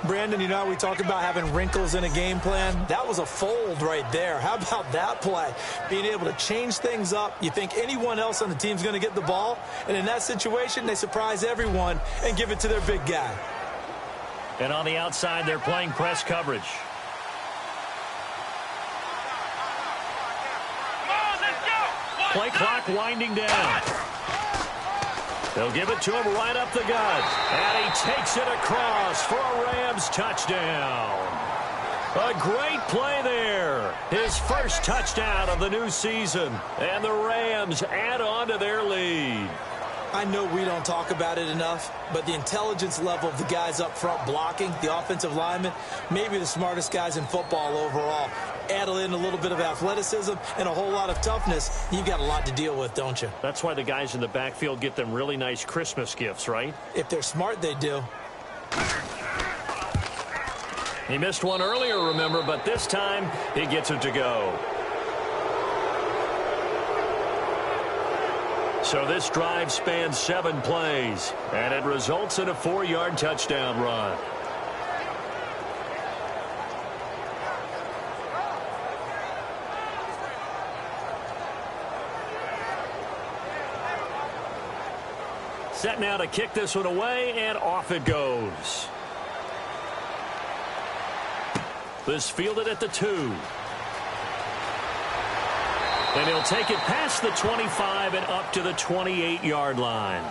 Brandon, you know, we talk about having wrinkles in a game plan. That was a fold right there. How about that play? Being able to change things up. You think anyone else on the team's going to get the ball, and in that situation, they surprise everyone and give it to their big guy. And on the outside, they're playing press coverage. Play clock winding down. They'll give it to him right up the gut. And he takes it across for a Rams touchdown. A great play there. His first touchdown of the new season. And the Rams add on to their lead. I know we don't talk about it enough, but the intelligence level of the guys up front blocking, the offensive linemen, maybe the smartest guys in football overall. Add in a little bit of athleticism and a whole lot of toughness, you've got a lot to deal with, don't you? That's why the guys in the backfield get them really nice Christmas gifts, right? If they're smart, they do. He missed one earlier, remember, but this time he gets it to go. So this drive spans 7 plays, and it results in a 4-yard touchdown run. Set now to kick this one away, and off it goes. This fielded at the 2. And he'll take it past the 25 and up to the 28-yard line.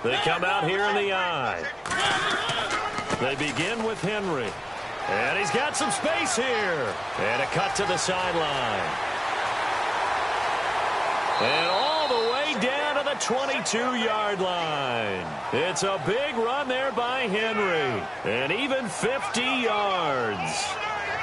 They come out here in the I. They begin with Henry. And he's got some space here. And a cut to the sideline. And all the way down to the 22-yard line. It's a big run there by Henry. And even 50 yards.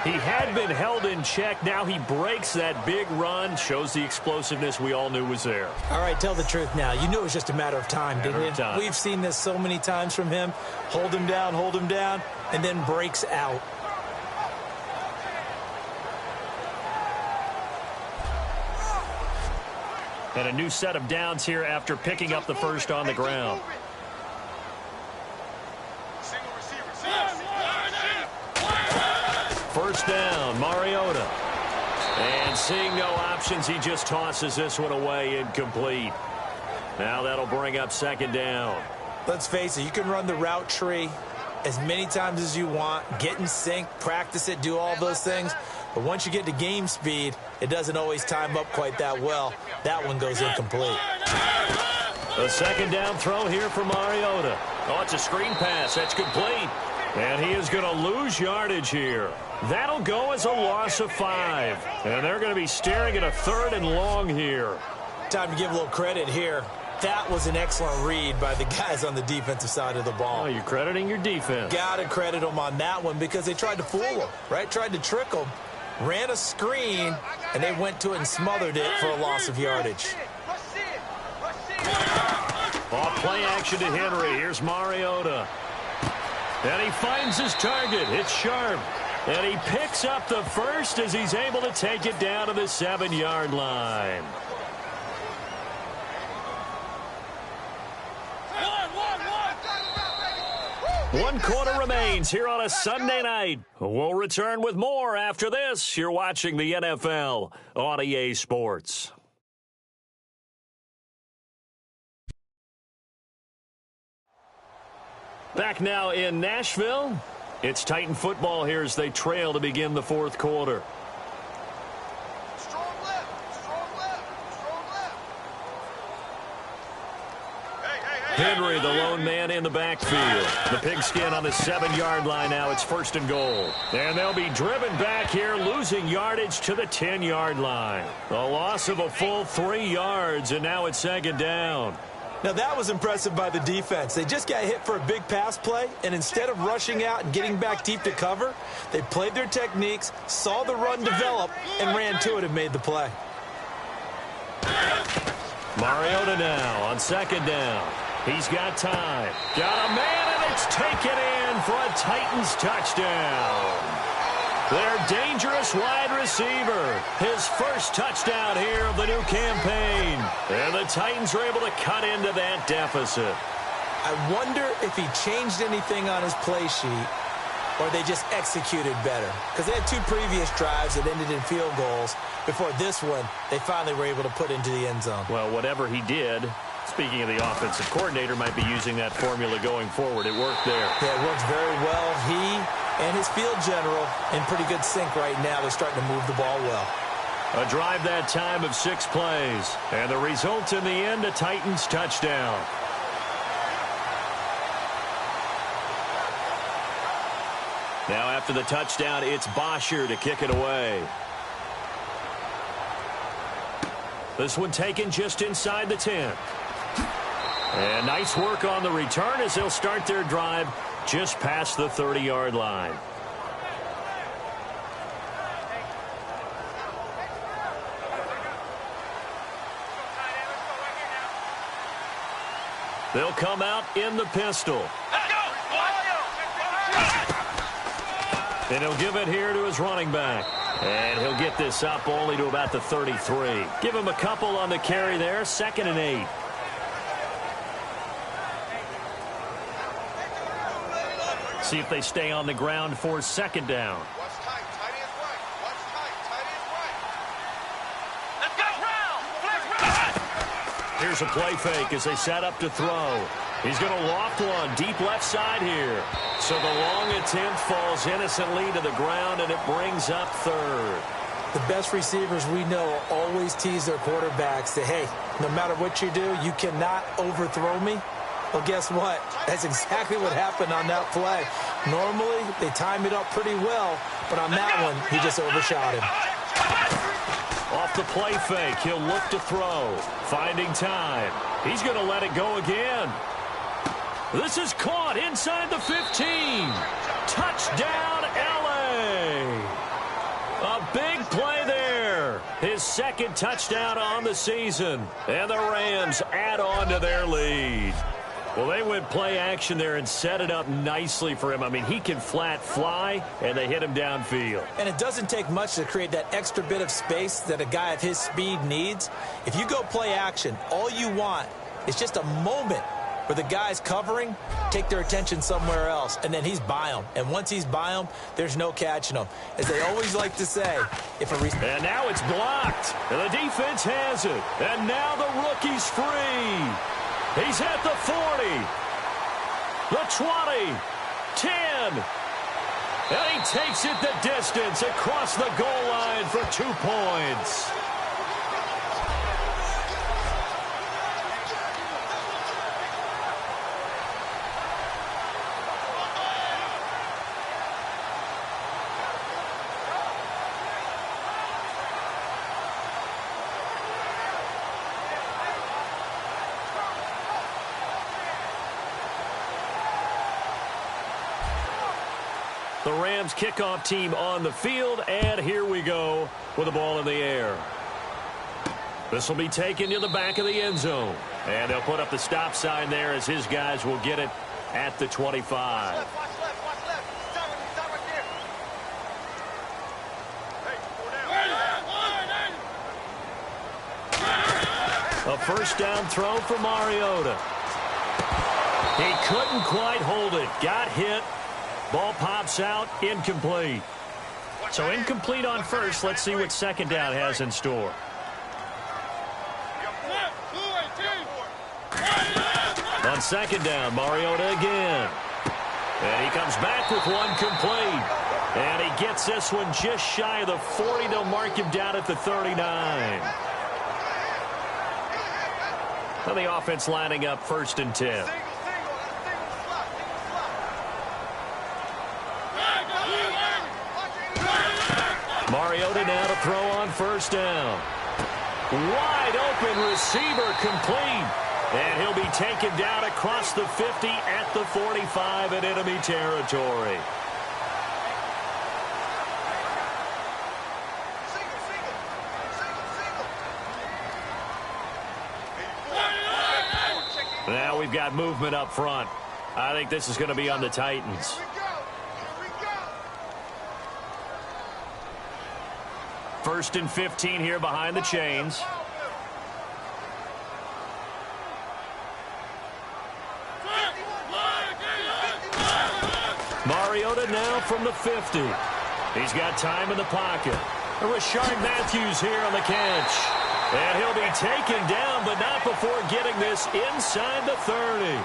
He had been held in check. Now he breaks that big run. Shows the explosiveness we all knew was there. All right, tell the truth now. You knew it was just a matter of time, didn't you? We've seen this so many times from him. Hold him down, and then breaks out. And a new set of downs here after picking up the first on the ground. First down, Mariota. And seeing no options, he just tosses this one away, incomplete. Now that'll bring up 2nd down. Let's face it, you can run the route tree as many times as you want, get in sync, practice it, do all those things. But once you get to game speed, it doesn't always time up quite that well. That one goes incomplete. A 2nd down throw here for Mariota. Oh, it's a screen pass. That's complete. And he is going to lose yardage here. That'll go as a loss of 5. And they're going to be staring at a 3rd and long here. Time to give a little credit here. That was an excellent read by the guys on the defensive side of the ball. Oh, you're crediting your defense. Got to credit them on that one because they tried to fool them, right? Tried to trick them. Ran a screen, and they went to it and smothered it for a loss of yardage. Off play action to Henry. Here's Mariota. And he finds his target. It's Sharp. And he picks up the first as he's able to take it down to the 7-yard line. One quarter remains here on a Sunday night. We'll return with more after this. You're watching the NFL on EA Sports. Back now in Nashville. It's Titan football here as they trail to begin the 4th quarter. Henry, the lone man in the backfield. The pigskin on the 7-yard line now. It's 1st and goal. And they'll be driven back here, losing yardage to the 10-yard line. A loss of a full 3 yards, and now it's 2nd down. Now, that was impressive by the defense. They just got hit for a big pass play, and instead of rushing out and getting back deep to cover, they played their techniques, saw the run develop, and ran to it and made the play. Mariota now on 2nd down. He's got time. Got a man, and It's taken in for a Titans touchdown. Their dangerous wide receiver. His first touchdown here of the new campaign. And the Titans are able to cut into that deficit. I wonder if he changed anything on his play sheet or they just executed better. Because they had 2 previous drives that ended in field goals. Before this one, they finally were able to put into the end zone. Well, whatever he did, speaking of the offensive coordinator, might be using that formula going forward. It worked there. Yeah, it works very well. He and his field general in pretty good sync right now. They're starting to move the ball well. A drive that time of 6 plays. And the result in the end, a Titans touchdown. Now after the touchdown, it's Bosher to kick it away. This one taken just inside the 10. And nice work on the return as they'll start their drive just past the 30-yard line. They'll come out in the pistol. Let's go! And he'll give it here to his running back. And he'll get this up only to about the 33. Give him a couple on the carry there. 2nd and 8. See if they stay on the ground for 2nd down. Watch tight. Tight is right. Watch tight. Tight is right. Let's go! Round! Here's a play fake as they set up to throw. He's going to loft one deep left side here. So the long attempt falls innocently to the ground, and it brings up 3rd. The best receivers we know always tease their quarterbacks that, hey, no matter what you do, you cannot overthrow me. Well, guess what? That's exactly what happened on that play. Normally, they time it up pretty well, but on that one, he just overshot him. Off the play fake, he'll look to throw. Finding time. He's going to let it go again. This is caught inside the 15. Touchdown, L.A. A big play there. His 2nd touchdown on the season. And the Rams add on to their lead. Well, they went play action there and set it up nicely for him. I mean, he can flat fly, and they hit him downfield. And it doesn't take much to create that extra bit of space that a guy of his speed needs. If you go play action, all you want is just a moment where the guys covering take their attention somewhere else, and then he's by them. And once he's by them, there's no catching him. As they always like to say, and now it's blocked. And the defense has it. And now the rookie's free. He's at the 40, the 20, 10. And he takes it the distance across the goal line for 2 points. The Rams kickoff team on the field, and here we go with the ball in the air. This will be taken to the back of the end zone. And they'll put up the stop sign there as his guys will get it at the 25. Watch left. Stop right there. Hey, 4 down. A first down throw for Mariota. He couldn't quite hold it. Got hit. Ball pops out, incomplete. So incomplete on first. Let's see what 2nd down has in store. On 2nd down, Mariota again. And he comes back with one complete. And he gets this one just shy of the 40. They'll mark him down at the 39. Well, the offense lining up 1st and 10. Mariota now to throw on 1st down. Wide open receiver complete. And he'll be taken down across the 50 at the 45 in enemy territory. Now we've got movement up front. I think this is going to be on the Titans. First and 15 here behind the chains. Mariota now from the 50. He's got time in the pocket. Rashard Matthews here on the catch. And he'll be taken down, but not before getting this inside the 30.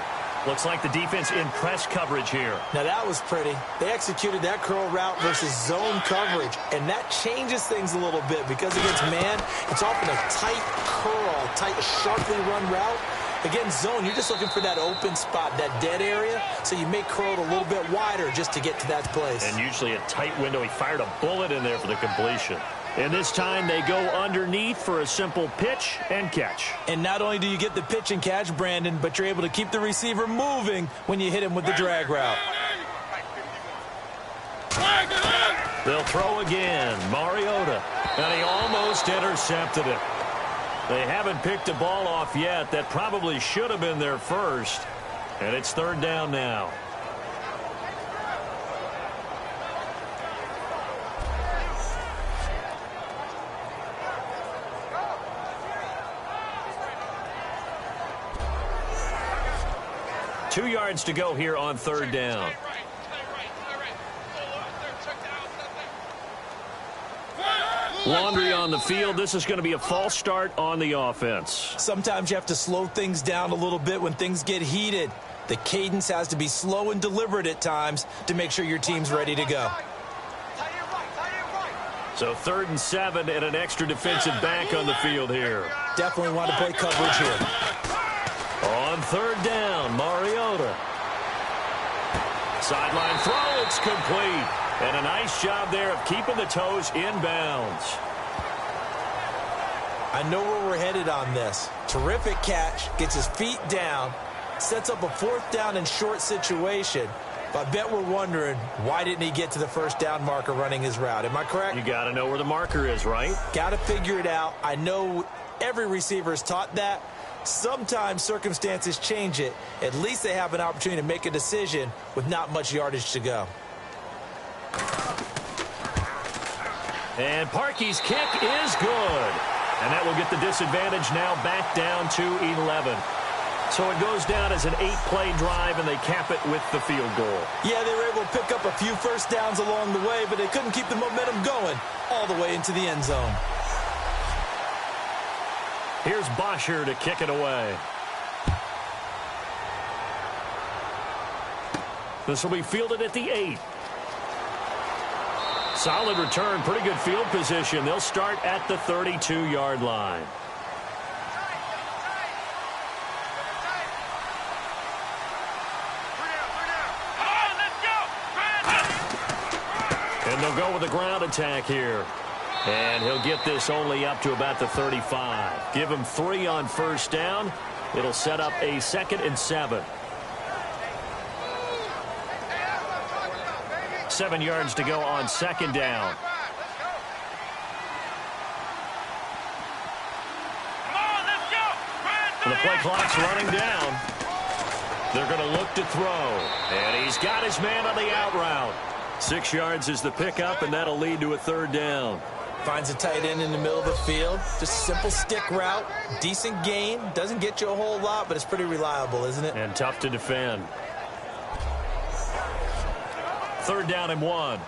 Looks like the defense in press coverage here. Now that was pretty. They executed that curl route versus zone coverage, and that changes things a little bit because against man, it's often a tight curl, tight, sharply run route. Against zone, you're just looking for that open spot, that dead area, so you may curl it a little bit wider just to get to that place. And usually a tight window. He fired a bullet in there for the completion. And this time they go underneath for a simple pitch and catch. And not only do you get the pitch and catch, Brandon, but you're able to keep the receiver moving when you hit him with the drag route. They'll throw again. Mariota. And he almost intercepted it. They haven't picked a ball off yet. That probably should have been their first. And it's third down now. Two yards to go here on third down. Laundry on the field. This is going to be a false start on the offense. Sometimes you have to slow things down a little bit when things get heated. The cadence has to be slow and deliberate at times to make sure your team's ready to go. So 3rd and 7 and an extra defensive back on the field here. Definitely want to play coverage here. On third down, Mariota. Sideline throw, it's complete. And a nice job there of keeping the toes in bounds. I know where we're headed on this. Terrific catch, gets his feet down, sets up a 4th down and short situation. But I bet we're wondering, why didn't he get to the first down marker running his route? Am I correct? You got to know where the marker is, right? Got to figure it out. I know every receiver is taught that. Sometimes circumstances change it. At least they have an opportunity to make a decision with not much yardage to go. And Parkey's kick is good. And that will get the disadvantage now back down to 11. So it goes down as an 8-play drive, and they cap it with the field goal. Yeah, they were able to pick up a few first downs along the way, but they couldn't keep the momentum going all the way into the end zone. Here's Bosher to kick it away. This will be fielded at the 8. Solid return, pretty good field position. They'll start at the 32-yard line. And they'll go with the ground attack here. And he'll get this only up to about the 35. Give him 3 on first down. It'll set up a 2nd and 7. 7 yards to go on 2nd down. And the play clock's running down. They're going to look to throw. And he's got his man on the out route. 6 yards is the pickup, and that'll lead to a 3rd down. Finds a tight end in the middle of the field. Just a simple stick route. Decent gain. Doesn't get you a whole lot, but it's pretty reliable, isn't it? And tough to defend. 3rd down and 1.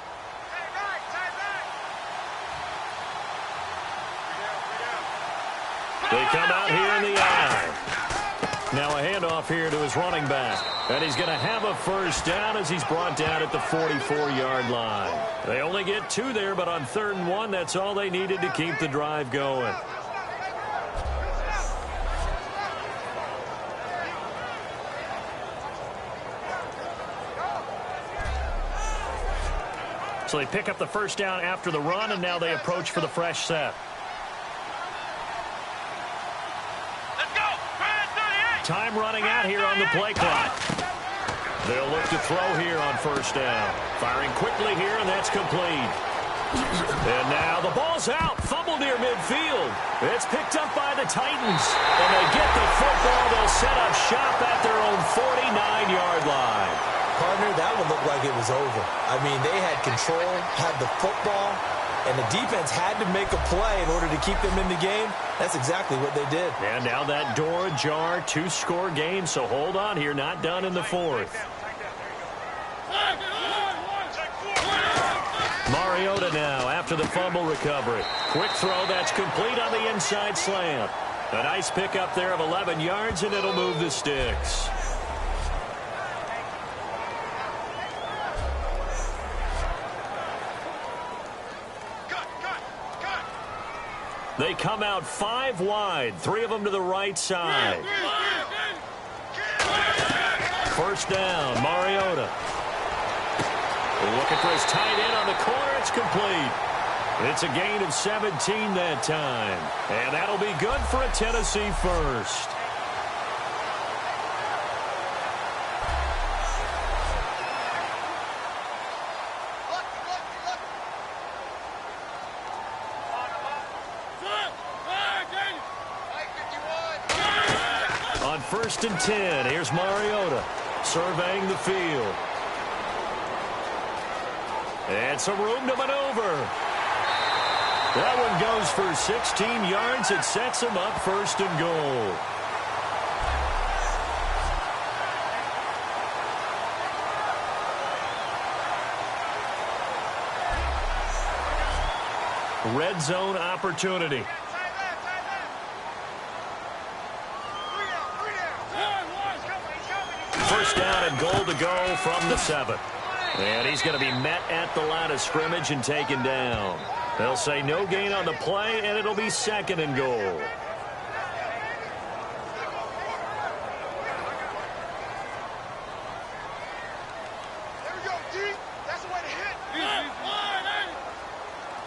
They come out here in the eye. Now a handoff here to his running back. And he's going to have a first down as he's brought down at the 44-yard line. They only get 2 there, but on 3rd and 1, that's all they needed to keep the drive going. So they pick up the first down after the run, and now they approach for the fresh set. Time running out here on the play clock. They'll look to throw here on first down. Firing quickly here, and that's complete. And now the ball's out. Fumble near midfield. It's picked up by the Titans. And they get the football. They'll set up shop at their own 49-yard line. Partner, that one looked like it was over. I mean, they had control, had the football, and the defense had to make a play in order to keep them in the game. That's exactly what they did. And now that door ajar, 2-score game, so hold on here, not done in the fourth. Mariota now after the fumble recovery. Quick throw, that's complete on the inside slant. A nice pickup there of 11 yards, and it'll move the sticks. They come out 5 wide, 3 of them to the right side. First down, Mariota. Looking for his tight end on the corner. It's complete. It's a gain of 17 that time. And that'll be good for a Tennessee first. On 1st and 10, here's Mariota surveying the field. And some room to maneuver. That one goes for 16 yards. It sets him up 1st and goal. Red zone opportunity. First down and goal to go from the 7. And he's going to be met at the line of scrimmage and taken down. They'll say no gain on the play, and it'll be 2nd and goal. There we go, D. That's the way to hit.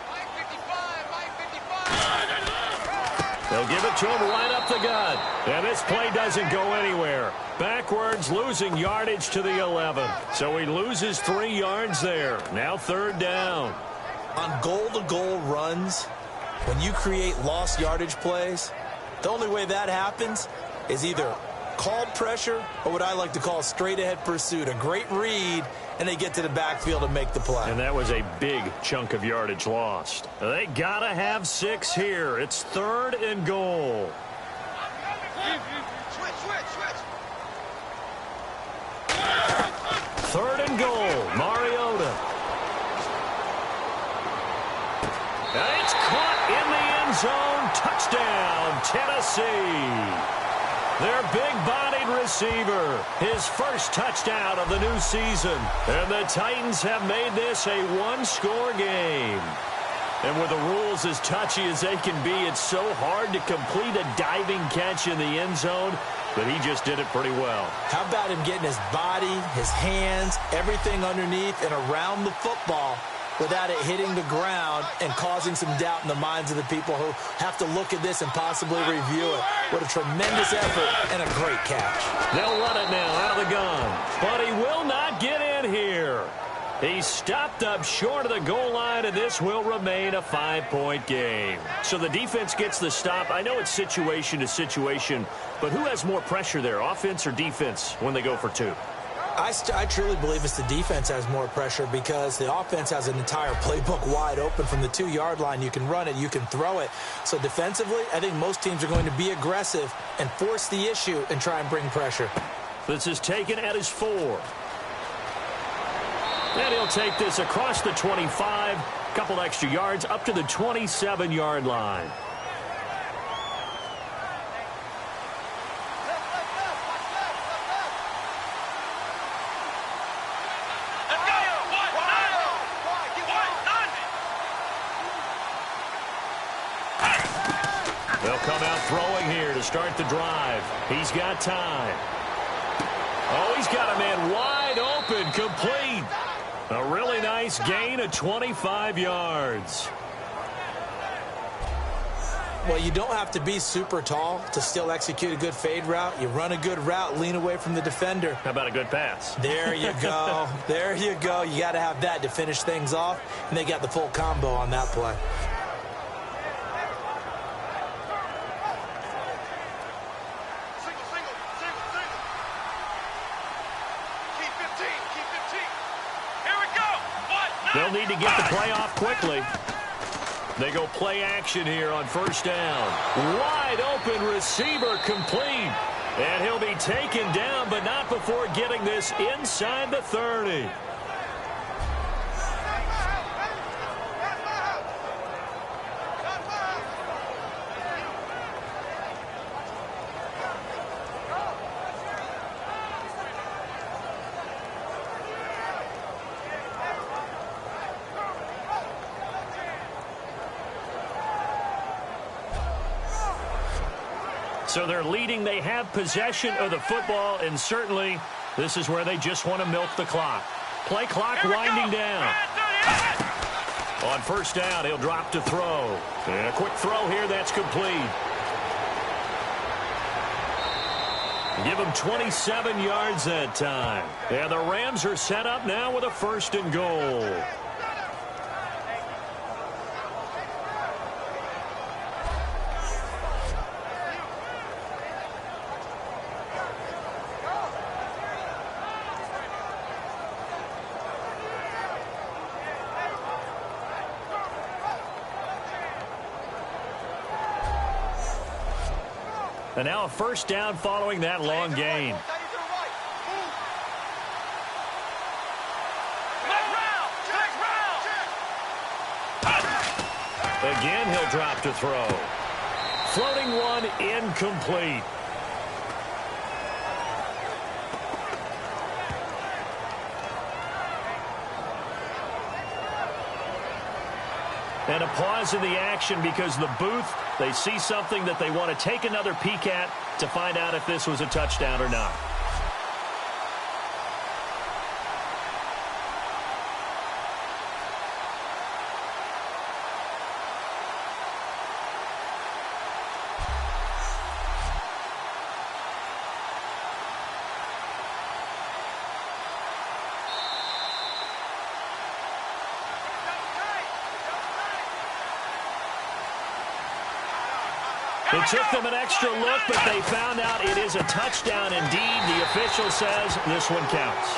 Mike 55, Mike 55. They'll give it to him right up the gut. And this play doesn't go anywhere. Backwards, losing yardage to the 11. So he loses 3 yards there. Now 3rd down. On goal-to-goal runs, when you create lost yardage plays, the only way that happens is either called pressure or what I like to call straight-ahead pursuit. A great read, and they get to the backfield and make the play. And that was a big chunk of yardage lost. They got to have 6 here. It's 3rd and goal. Switch. 3rd and goal, Mariota. And it's caught in the end zone. Touchdown, Tennessee. Their big-bodied receiver, his first touchdown of the new season. And the Titans have made this a 1-score game. And with the rules as touchy as they can be, it's so hard to complete a diving catch in the end zone. But he just did it pretty well. How about him getting his body, his hands, everything underneath and around the football without it hitting the ground and causing some doubt in the minds of the people who have to look at this and possibly review it. What a tremendous effort and a great catch. They'll run it now out of the gun. But he will not get in here. He's stopped up short of the goal line, and this will remain a 5-point game. So the defense gets the stop. I know it's situation to situation, but who has more pressure there, offense or defense, when they go for 2? I truly believe it's the defense has more pressure because the offense has an entire playbook wide open from the 2-yard line. You can run it, you can throw it. So defensively, I think most teams are going to be aggressive and force the issue and try and bring pressure. This is taken at his 4. And he'll take this across the 25, couple extra yards up to the 27-yard line. They'll come out throwing here to start the drive. He's got time. Oh, he's got a man wide open, complete. A really nice gain of 25 yards. Well, you don't have to be super tall to still execute a good fade route. You run a good route, lean away from the defender. How about a good pass? There you go. There you go. You got to have that to finish things off, and they got the full combo on that play. They'll need to get the play off quickly. They go play action here on first down. Wide open receiver complete. And he'll be taken down, but not before getting this inside the 30. So they're leading. They have possession of the football, and certainly this is where they just want to milk the clock. Play clock winding down. On first down, he'll drop to throw. And a quick throw here that's complete. Give him 27 yards that time. And the Rams are set up now with a 1st and goal. And now a 1st down following that long gain. Again, he'll drop to throw. Floating one, incomplete. And a pause in the action because the booth, they see something that they want to take another peek at to find out if this was a touchdown or not. It took them an extra look, but they found out it is a touchdown indeed. The official says this one counts.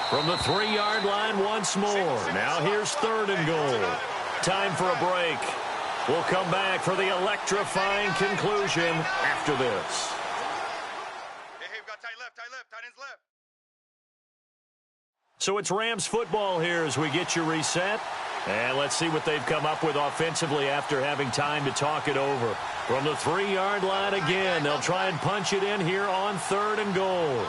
From the 3-yard line once more. Now here's 3rd and goal. Time for a break. We'll come back for the electrifying conclusion after this. Hey, we've got tight ends left. So it's Rams football here as we get you reset. And let's see what they've come up with offensively after having time to talk it over. From the 3-yard line again, they'll try and punch it in here on 3rd and goal.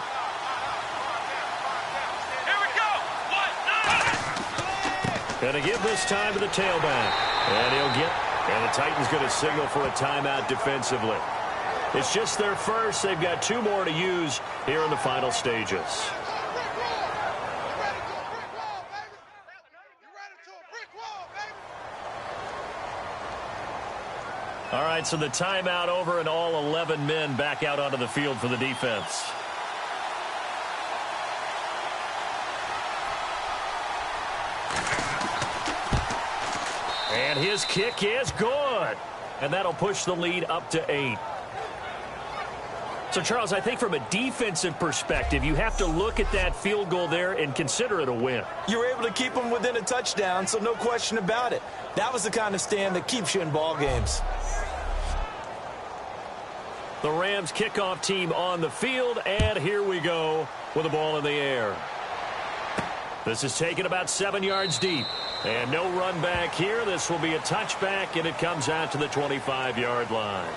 Going to give this time to the tailback. And the Titans going to signal for a timeout defensively. It's just their first. They've got 2 more to use here in the final stages. All right, so the timeout over and all 11 men back out onto the field for the defense. And his kick is good. And that'll push the lead up to 8. So, Charles, I think from a defensive perspective, you have to look at that field goal there and consider it a win. You were able to keep them within a touchdown, so no question about it. That was the kind of stand that keeps you in ball games. The Rams kickoff team on the field, and here we go with the ball in the air. This is taken about 7 yards deep. And no run back here. This will be a touchback, and it comes out to the 25-yard line.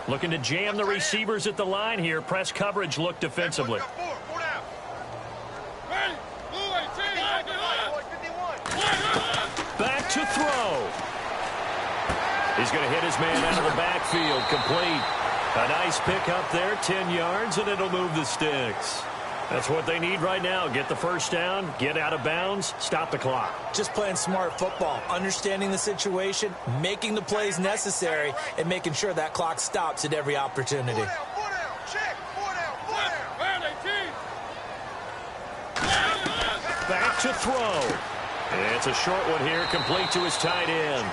Looking to jam the receivers at the line here. Press coverage look defensively. Back to throw. He's going to hit his man out of the backfield. Complete. A nice pick up there, 10 yards, and it'll move the sticks. That's what they need right now. Get the first down, get out of bounds, stop the clock. Just playing smart football, understanding the situation, making the plays necessary, and making sure that clock stops at every opportunity. Back to throw. It's a short one here, complete to his tight end.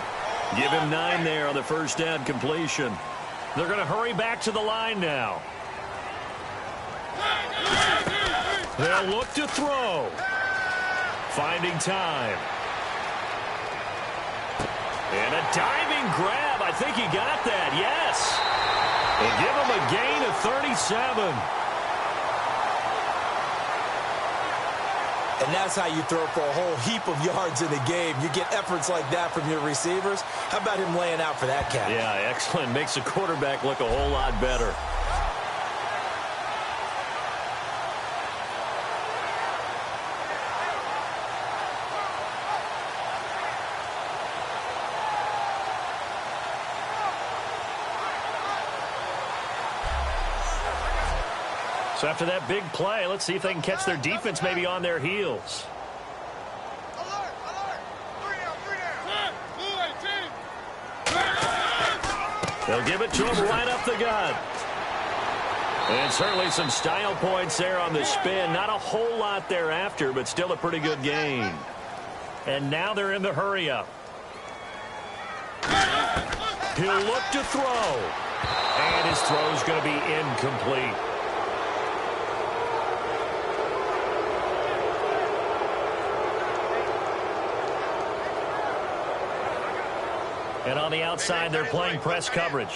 Give him 9 there on the first down completion. They're going to hurry back to the line now. They'll look to throw. Finding time. And a diving grab. I think he got that. Yes. And give him a gain of 37. And that's how you throw for a whole heap of yards in a game. You get efforts like that from your receivers. How about him laying out for that catch? Yeah, excellent. Makes the quarterback look a whole lot better. So after that big play, let's see if they can catch their defense maybe on their heels. They'll give it to him right up the gut. And certainly some style points there on the spin. Not a whole lot thereafter, but still a pretty good gain. And now they're in the hurry-up. He'll look to throw. And his throw's going to be incomplete. And on the outside, they're playing press coverage.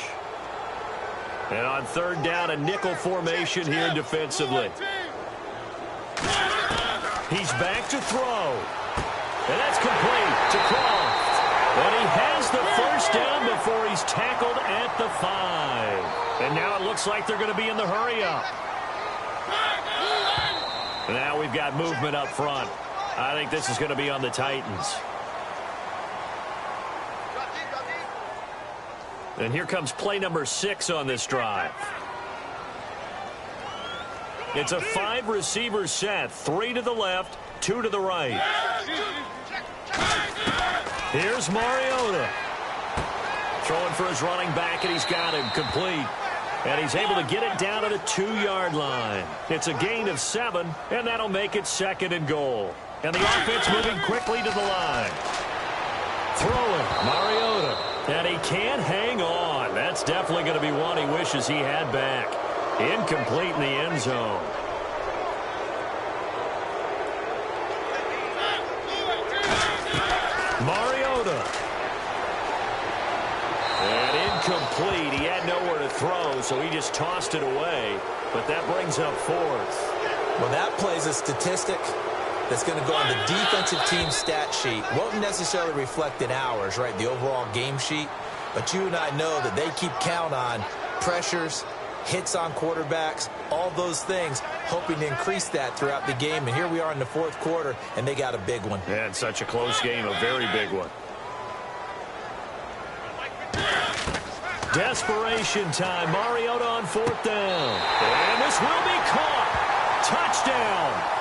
And on third down, a nickel formation here defensively. He's back to throw. And that's complete to Croft. And he has the first down before he's tackled at the 5. And now it looks like they're going to be in the hurry-up. Now we've got movement up front. I think this is going to be on the Titans. And here comes play number 6 on this drive. It's a 5-receiver set. 3 to the left, 2 to the right. Here's Mariota. Throwing for his running back, and he's got him complete. And he's able to get it down to the 2-yard line. It's a gain of 7, and that'll make it 2nd and goal. And the offense moving quickly to the line. Throwing, Mariota. And he can't hang on. That's definitely going to be one he wishes he had back. Incomplete in the end zone. Mariota. And incomplete. He had nowhere to throw, so he just tossed it away. But that brings up 4th. Well, that plays a statistic that's going to go on the defensive team stat sheet. Won't necessarily reflect in ours, right, the overall game sheet. But you and I know that they keep count on pressures, hits on quarterbacks, all those things, hoping to increase that throughout the game. And here we are in the 4th quarter, and they got a big one. Yeah, it's such a close game, a very big one. Desperation time. Mariota on 4th down. And this will be caught. Touchdown.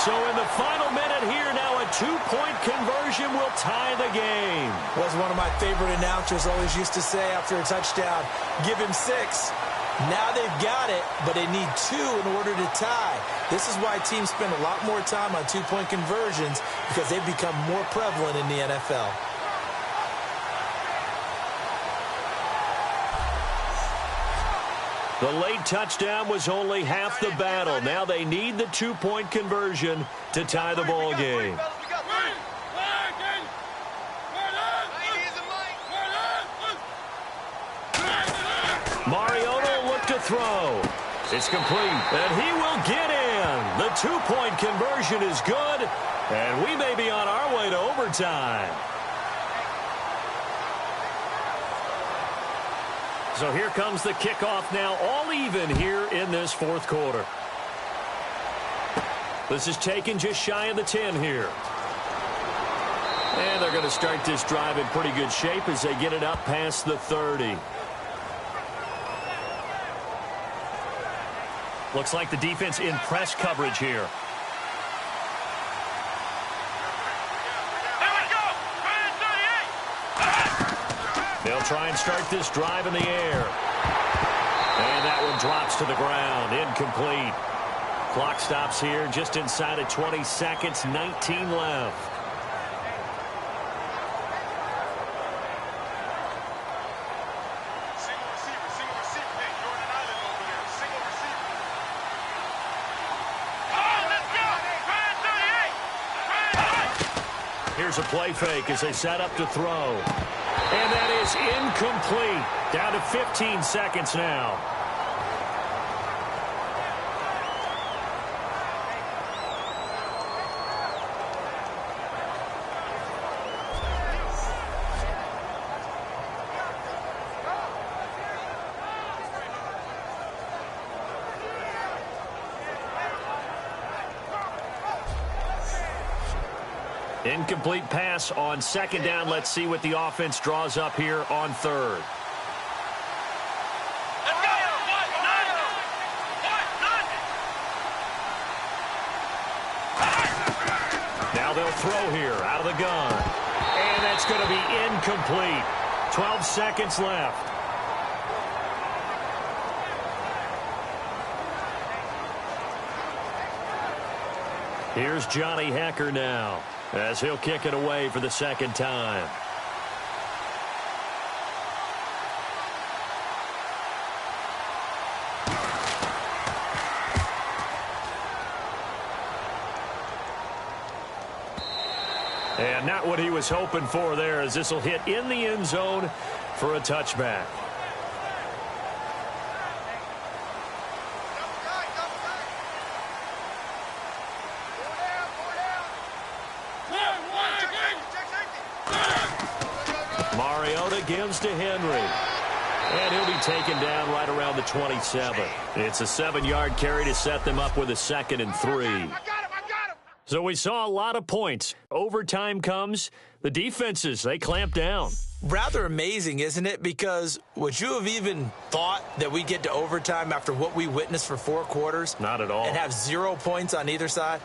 So in the final minute here, now a 2-point conversion will tie the game. Was one of my favorite announcers always used to say after a touchdown, give him 6. Now they've got it, but they need 2 in order to tie. This is why teams spend a lot more time on 2-point conversions, because they've become more prevalent in the NFL. The late touchdown was only half the battle. Now they need the 2-point conversion to tie the ball game. Mariota will look to throw. It's complete, and he will get in. The 2-point conversion is good, and we may be on our way to overtime. So here comes the kickoff now, all even here in this fourth quarter. This is taken just shy of the 10 here. And they're going to start this drive in pretty good shape as they get it up past the 30. Looks like the defense in press coverage here. They'll try and start this drive in the air. And that one drops to the ground. Incomplete. Clock stops here just inside of 20 seconds. 19 left. Single receiver. Hey, you're on an island over there. Single receiver. Oh, let's go! 38! Here's a play fake as they set up to throw. And that is incomplete. Down to 15 seconds now. Incomplete pass on second down. Let's see what the offense draws up here on third. Now they'll throw here out of the gun. And that's going to be incomplete. 12 seconds left. Here's Johnny Hecker now, as he'll kick it away for the second time. And not what he was hoping for there, as this will hit in the end zone for a touchback. Mariota gives to Henry. And he'll be taken down right around the 27. It's a 7-yard carry to set them up with a 2nd and 3. So we saw a lot of points. Overtime comes. The defenses, they clamp down. Rather amazing, isn't it? Because would you have even thought that we get to overtime after what we witnessed for 4 quarters? Not at all. And have 0 points on either side?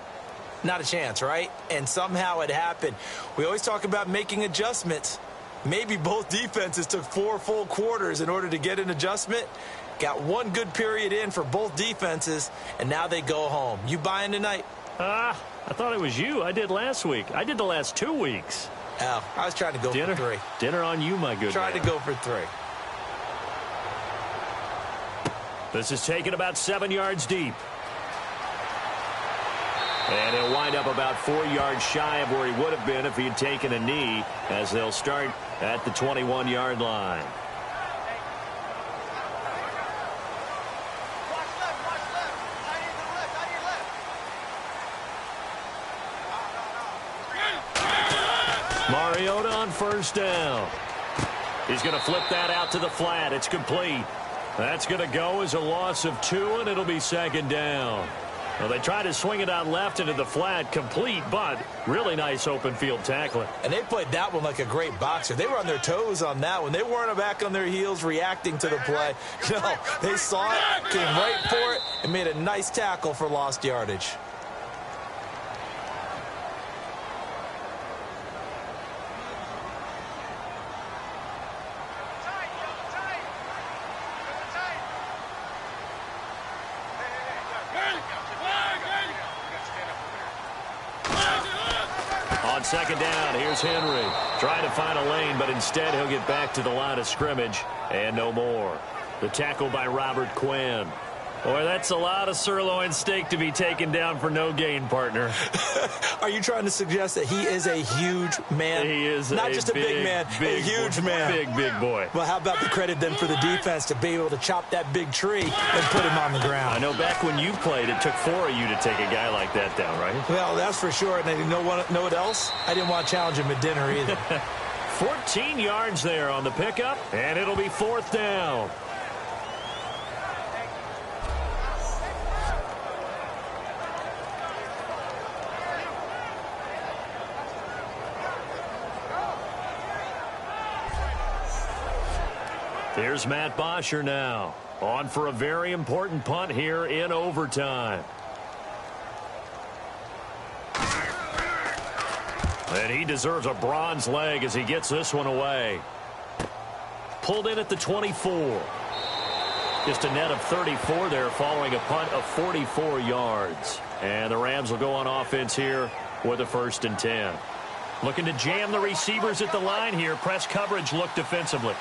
Not a chance, right? And somehow it happened. We always talk about making adjustments. Maybe both defenses took 4 full quarters in order to get an adjustment. Got 1 good period in for both defenses, and now they go home. You buying tonight? I thought it was you. I did last week. I did the last 2 weeks. Oh, I was trying to go for 3. Dinner on you, my good Trying man. to go for 3. This is taken about 7 yards deep. And he'll wind up about 4 yards shy of where he would have been if he had taken a knee, as they'll start at the 21-yard line. Mariota on first down. He's going to flip that out to the flat. It's complete. That's going to go as a loss of 2, and it'll be 2nd down. Well, they tried to swing it out left into the flat, complete, but really nice open field tackling. And they played that one like a great boxer. They were on their toes on that one. They weren't back on their heels reacting to the play. No, they saw it, came right for it, and made a nice tackle for lost yardage. On 2nd down, here's Henry. Trying to find a lane, but instead he'll get back to the line of scrimmage and no more. The tackle by Robert Quinn. Boy, that's a lot of sirloin steak to be taken down for no gain, partner. Are you trying to suggest that he is a huge man? He is not just a big man, a huge man. Big boy. Well, how about the credit then for the defense to be able to chop that big tree and put him on the ground? I know back when you played, it took 4 of you to take a guy like that down, right? Well, that's for sure. And you know what else? I didn't want to challenge him at dinner either. 14 yards there on the pickup, and it'll be 4th down. Here's Matt Bosher now, on for a very important punt here in overtime. And he deserves a bronze leg as he gets this one away. Pulled in at the 24. Just a net of 34 there following a punt of 44 yards. And the Rams will go on offense here with a 1st and 10. Looking to jam the receivers at the line here. Press coverage look defensively.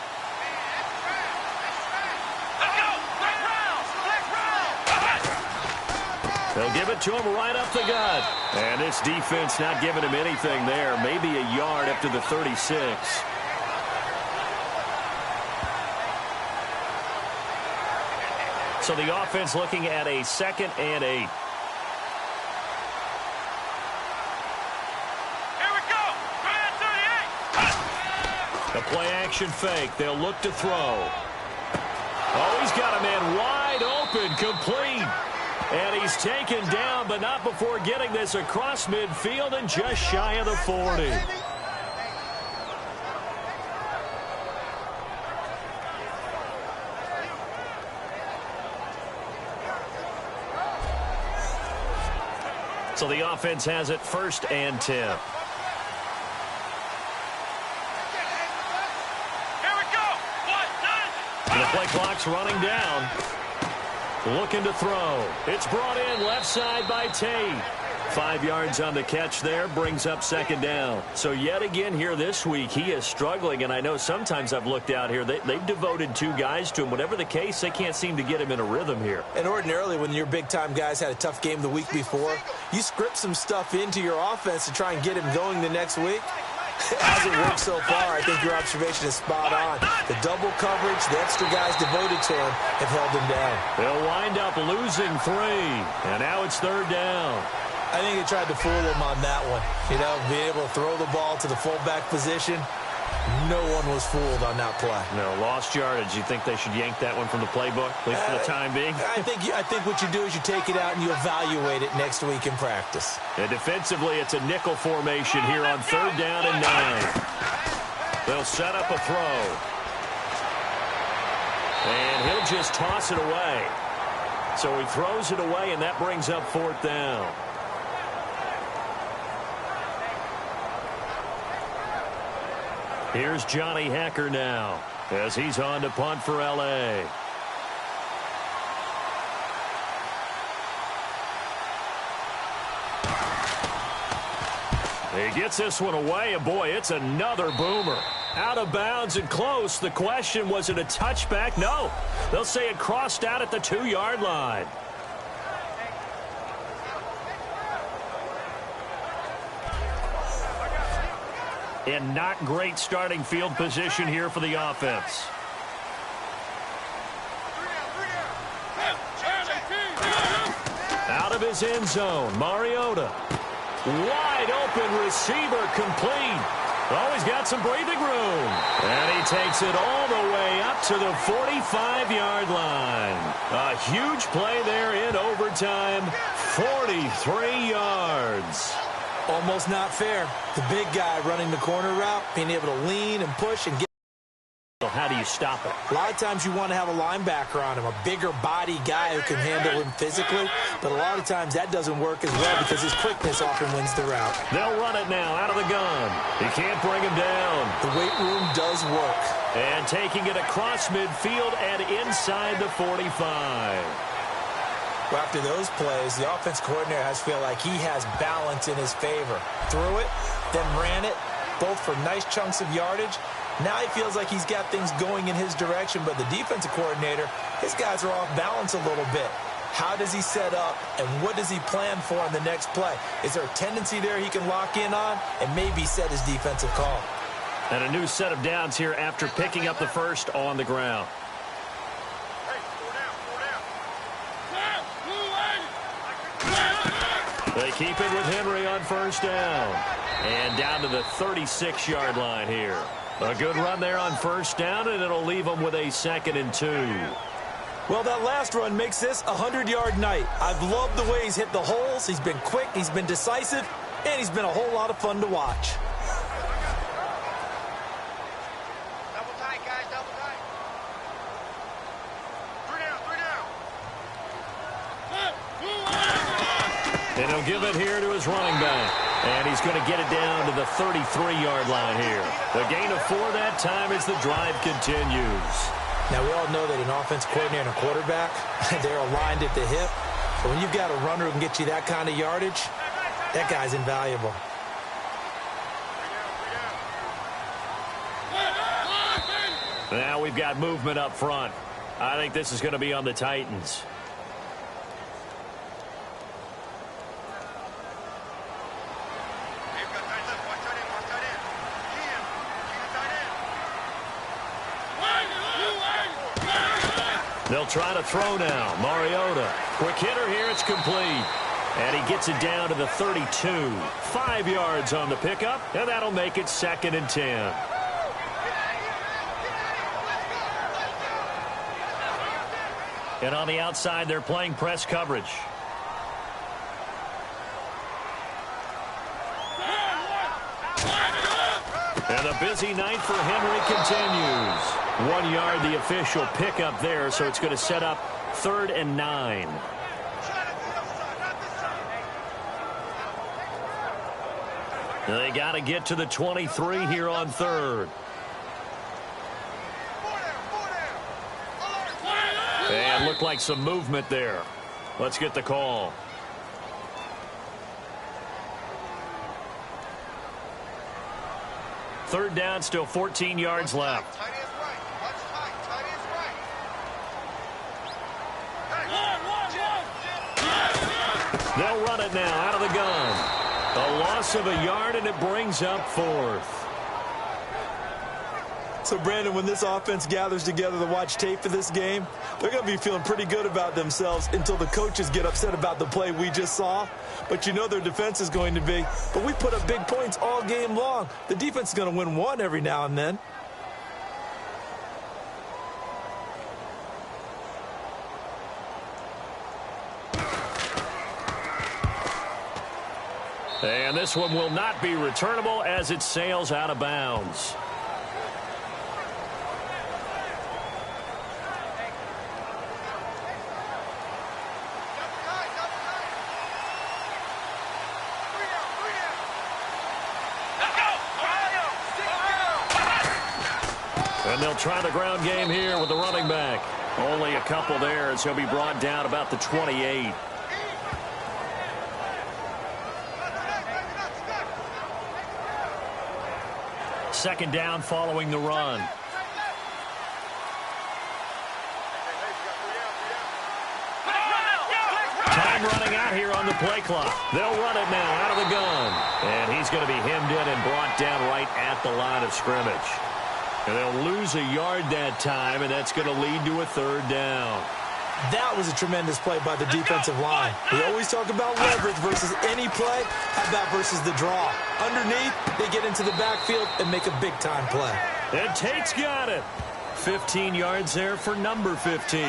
They'll give it to him right up the gut. And this defense not giving him anything there. Maybe a yard up to the 36. So the offense looking at a 2nd and 8. Here we go. 38. The play action fake. They'll look to throw. Oh, he's got a man wide open, complete. And he's taken down, but not before getting this across midfield and just shy of the 40. So the offense has it 1st and 10. Here we go. 1, 9. And the play clock's running down. Looking to throw. It's brought in left side by Tate. 5 yards on the catch there, brings up 2nd down. So yet again here this week, he is struggling, and I know sometimes I've looked out here, they've devoted 2 guys to him. Whatever the case, they can't seem to get him in a rhythm here. And ordinarily, when your big-time guys had a tough game the week before, you script some stuff into your offense to try and get him going the next week. Hasn't worked so far. I think your observation is spot on. The double coverage, the extra guys devoted to him have held him down. They'll wind up losing 3, and now it's 3rd down. I think they tried to fool him on that one. You know, being able to throw the ball to the fullback position. No one was fooled on that play. No, lost yardage. You think they should yank that one from the playbook, at least for the time being? I think what you do is you take it out and you evaluate it next week in practice. And defensively, it's a nickel formation here on 3rd down and 9. They'll set up a throw. And he'll just toss it away. So he throws it away, and that brings up 4th down. Here's Johnny Hacker now as he's on to punt for L.A. He gets this one away, and boy, it's another boomer. Out of bounds and close. The question, was it a touchback? No. They'll say it crossed out at the 2-yard line. And not great starting field position here for the offense. Out of his end zone, Mariota. Wide open receiver, complete. Oh, he's got some breathing room. And he takes it all the way up to the 45-yard line. A huge play there in overtime. 43 yards. Almost not fair. The big guy running the corner route, being able to lean and push and get. How do you stop it? A lot of times you want to have a linebacker on him, a bigger body guy who can handle him physically, but a lot of times that doesn't work as well because his quickness often wins the route. They'll run it now out of the gun. He can't bring him down. The weight room does work. And taking it across midfield and inside the 45. Well, after those plays, the offense coordinator has feel like he has balance in his favor. Threw it, then ran it, both for nice chunks of yardage. Now he feels like he's got things going in his direction, but the defensive coordinator, his guys are off balance a little bit. How does he set up, and what does he plan for in the next play? Is there a tendency there he can lock in on and maybe set his defensive call? And a new set of downs here after picking up the first on the ground. They They keep it with Henry on first down. And down to the 36-yard line here. A good run there on first down, and it'll leave them with a 2nd and 2. Well, that last run makes this a 100-yard night. I've loved the way he's hit the holes. He's been quick, he's been decisive, and he's been a whole lot of fun to watch. Double tight, guys, double tight. 3 down, 3 down. And he'll give it here to his running back. And he's going to get it down to the 33-yard line here. The gain of 4 that time as the drive continues. Now, we all know that an offense coordinator and a quarterback, they're aligned at the hip. But when you've got a runner who can get you that kind of yardage, that guy's invaluable. Now we've got movement up front. I think this is going to be on the Titans. They'll try to throw now. Mariota. Quick hitter here. It's complete. And he gets it down to the 32. 5 yards on the pickup. And that'll make it 2nd and 10. And on the outside, they're playing press coverage. And a busy night for Henry continues. 1 yard, the official pickup there, so it's going to set up 3rd and 9. They got to get to the 23 here on 3rd. And looked like some movement there. Let's get the call. Third down, still 14 yards left. Tight ends right. Watch tight. Tight ends right. They'll run it now out of the gun. A loss of a yard, and it brings up 4th. So, Brandon, when this offense gathers together to watch tape for this game, they're going to be feeling pretty good about themselves until the coaches get upset about the play we just saw. But you know their defense is going to be. But we put up big points all game long. The defense is going to win one every now and then. And this one will not be returnable as it sails out of bounds. And they'll try the ground game here with the running back. Only a couple there as he'll be brought down about the 28. Second down following the run. Time running out here on the play clock. They'll run it now out of the gun. And he's going to be hemmed in and brought down right at the line of scrimmage. And they'll lose a yard that time, and that's going to lead to a 3rd down. That was a tremendous play by the defensive line. We always talk about leverage versus any play. How about versus the draw? Underneath, they get into the backfield and make a big-time play. And Tate's got it. 15 yards there for number 15.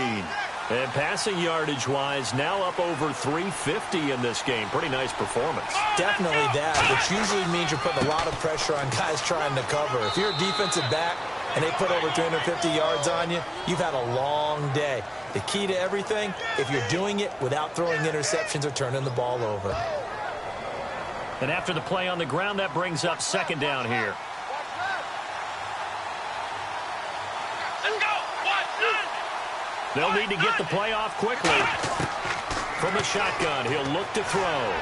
And passing yardage-wise, now up over 350 in this game. Pretty nice performance. Definitely that, which usually means you're putting a lot of pressure on guys trying to cover. If you're a defensive back and they put over 350 yards on you, you've had a long day. The key to everything, if you're doing it without throwing interceptions or turning the ball over. And after the play on the ground, that brings up 2nd down here. They'll need to get the play off quickly. From the shotgun, he'll look to throw.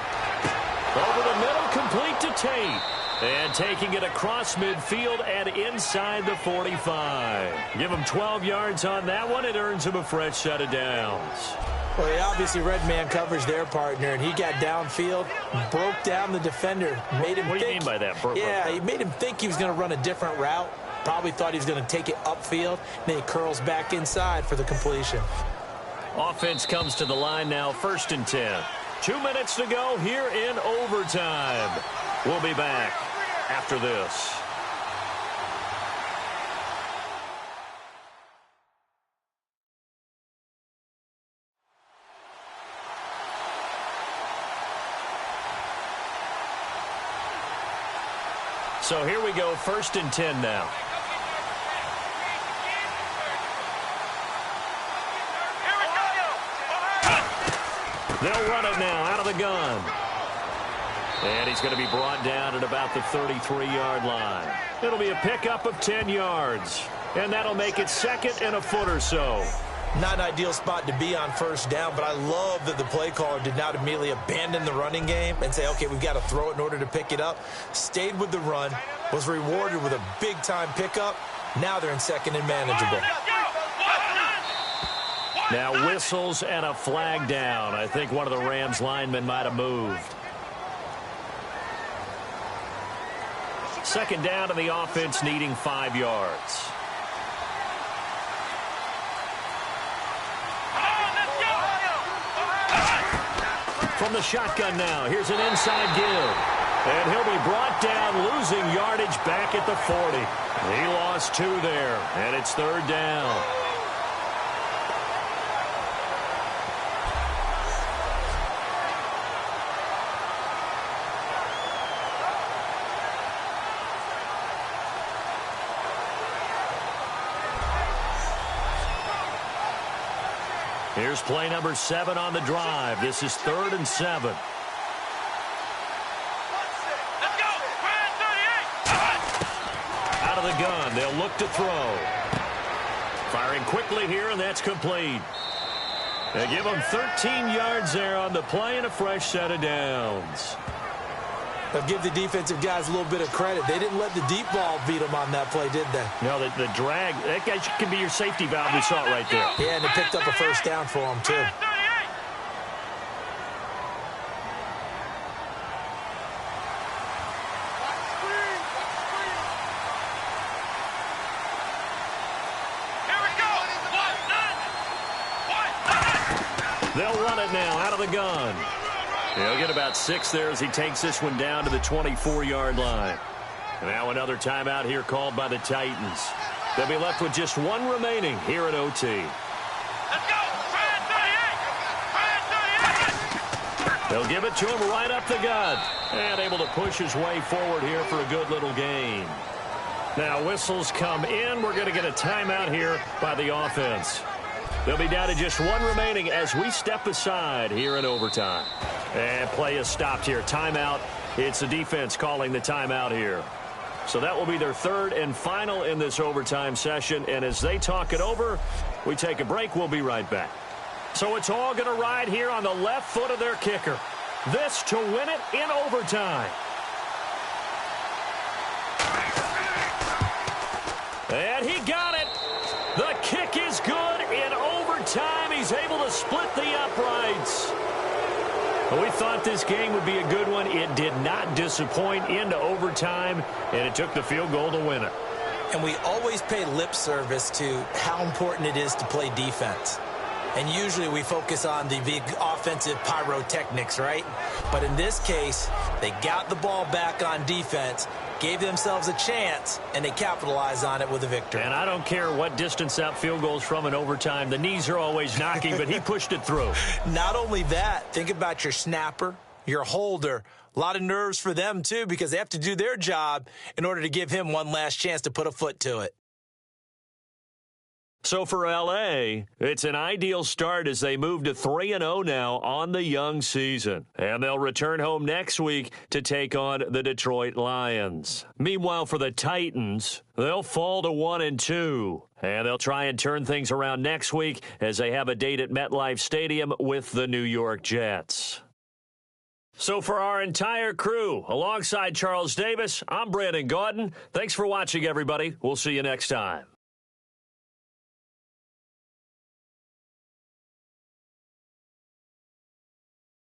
Over the middle, complete to Tate. And taking it across midfield and inside the 45. Give him 12 yards on that one. It earns him a fresh set of downs. Well, he obviously read man coverage their partner, and he got downfield, broke down the defender, made him What do you think, mean by that? he made him think he was going to run a different route. Probably thought he was going to take it upfield. Then he curls back inside for the completion. Offense comes to the line now, 1st and 10. 2 minutes to go here in overtime. We'll be back after this. So here we go, 1st and 10 now. They'll run it now out of the gun. And he's going to be brought down at about the 33-yard line. It'll be a pickup of 10 yards. And that'll make it 2nd and a foot or so. Not an ideal spot to be on 1st down, but I love that the play caller did not immediately abandon the running game and say, okay, we've got to throw it in order to pick it up. Stayed with the run, was rewarded with a big-time pickup. Now they're in 2nd and manageable. Now whistles and a flag down. I think one of the Rams linemen might have moved. 2nd down to the offense, needing 5 yards. From the shotgun now, here's an inside give. And he'll be brought down, losing yardage back at the 40. He lost 2 there, and it's 3rd down. Here's play number 7 on the drive. This is 3rd and 7. Let's go. Out of the gun. They'll look to throw. Firing quickly here, and that's complete. They give them 13 yards there on the play and a fresh set of downs. They'll give the defensive guys a little bit of credit. They didn't let the deep ball beat them on that play, did they? No, the drag, that guy can be your safety valve. We saw it right there. Yeah, and they picked up a 1st down for them, too. They'll run it now out of the gun. He'll get about 6 there as he takes this one down to the 24-yard line. Now another timeout here called by the Titans. They'll be left with just 1 remaining here at OT. Let's go. They'll give it to him right up the gut. And able to push his way forward here for a good little gain. Now whistles come in. We're going to get a timeout here by the offense. They'll be down to just 1 remaining as we step aside here in overtime. And play is stopped here. Timeout. It's the defense calling the timeout here. So that will be their 3rd and final in this overtime session. And as they talk it over, we take a break. We'll be right back. So it's all going to ride here on the left foot of their kicker. This to win it in overtime. And he got it. The kick is good in overtime. He's able to split the uprights. We thought this game would be a good one. It did not disappoint into overtime, and it took the field goal to win it. And we always pay lip service to how important it is to play defense. And usually we focus on the big offensive pyrotechnics, right? But in this case, they got the ball back on defense, gave themselves a chance, and they capitalized on it with a victory. And I don't care what distance that field goes from in overtime. The knees are always knocking, but he pushed it through. Not only that, think about your snapper, your holder. A lot of nerves for them, too, because they have to do their job in order to give him one last chance to put a foot to it. So for L.A., it's an ideal start as they move to 3-0 now on the young season. And they'll return home next week to take on the Detroit Lions. Meanwhile, for the Titans, they'll fall to 1-2. And they'll try and turn things around next week as they have a date at MetLife Stadium with the New York Jets. So for our entire crew, alongside Charles Davis, I'm Brandon Gaudin. Thanks for watching, everybody. We'll see you next time.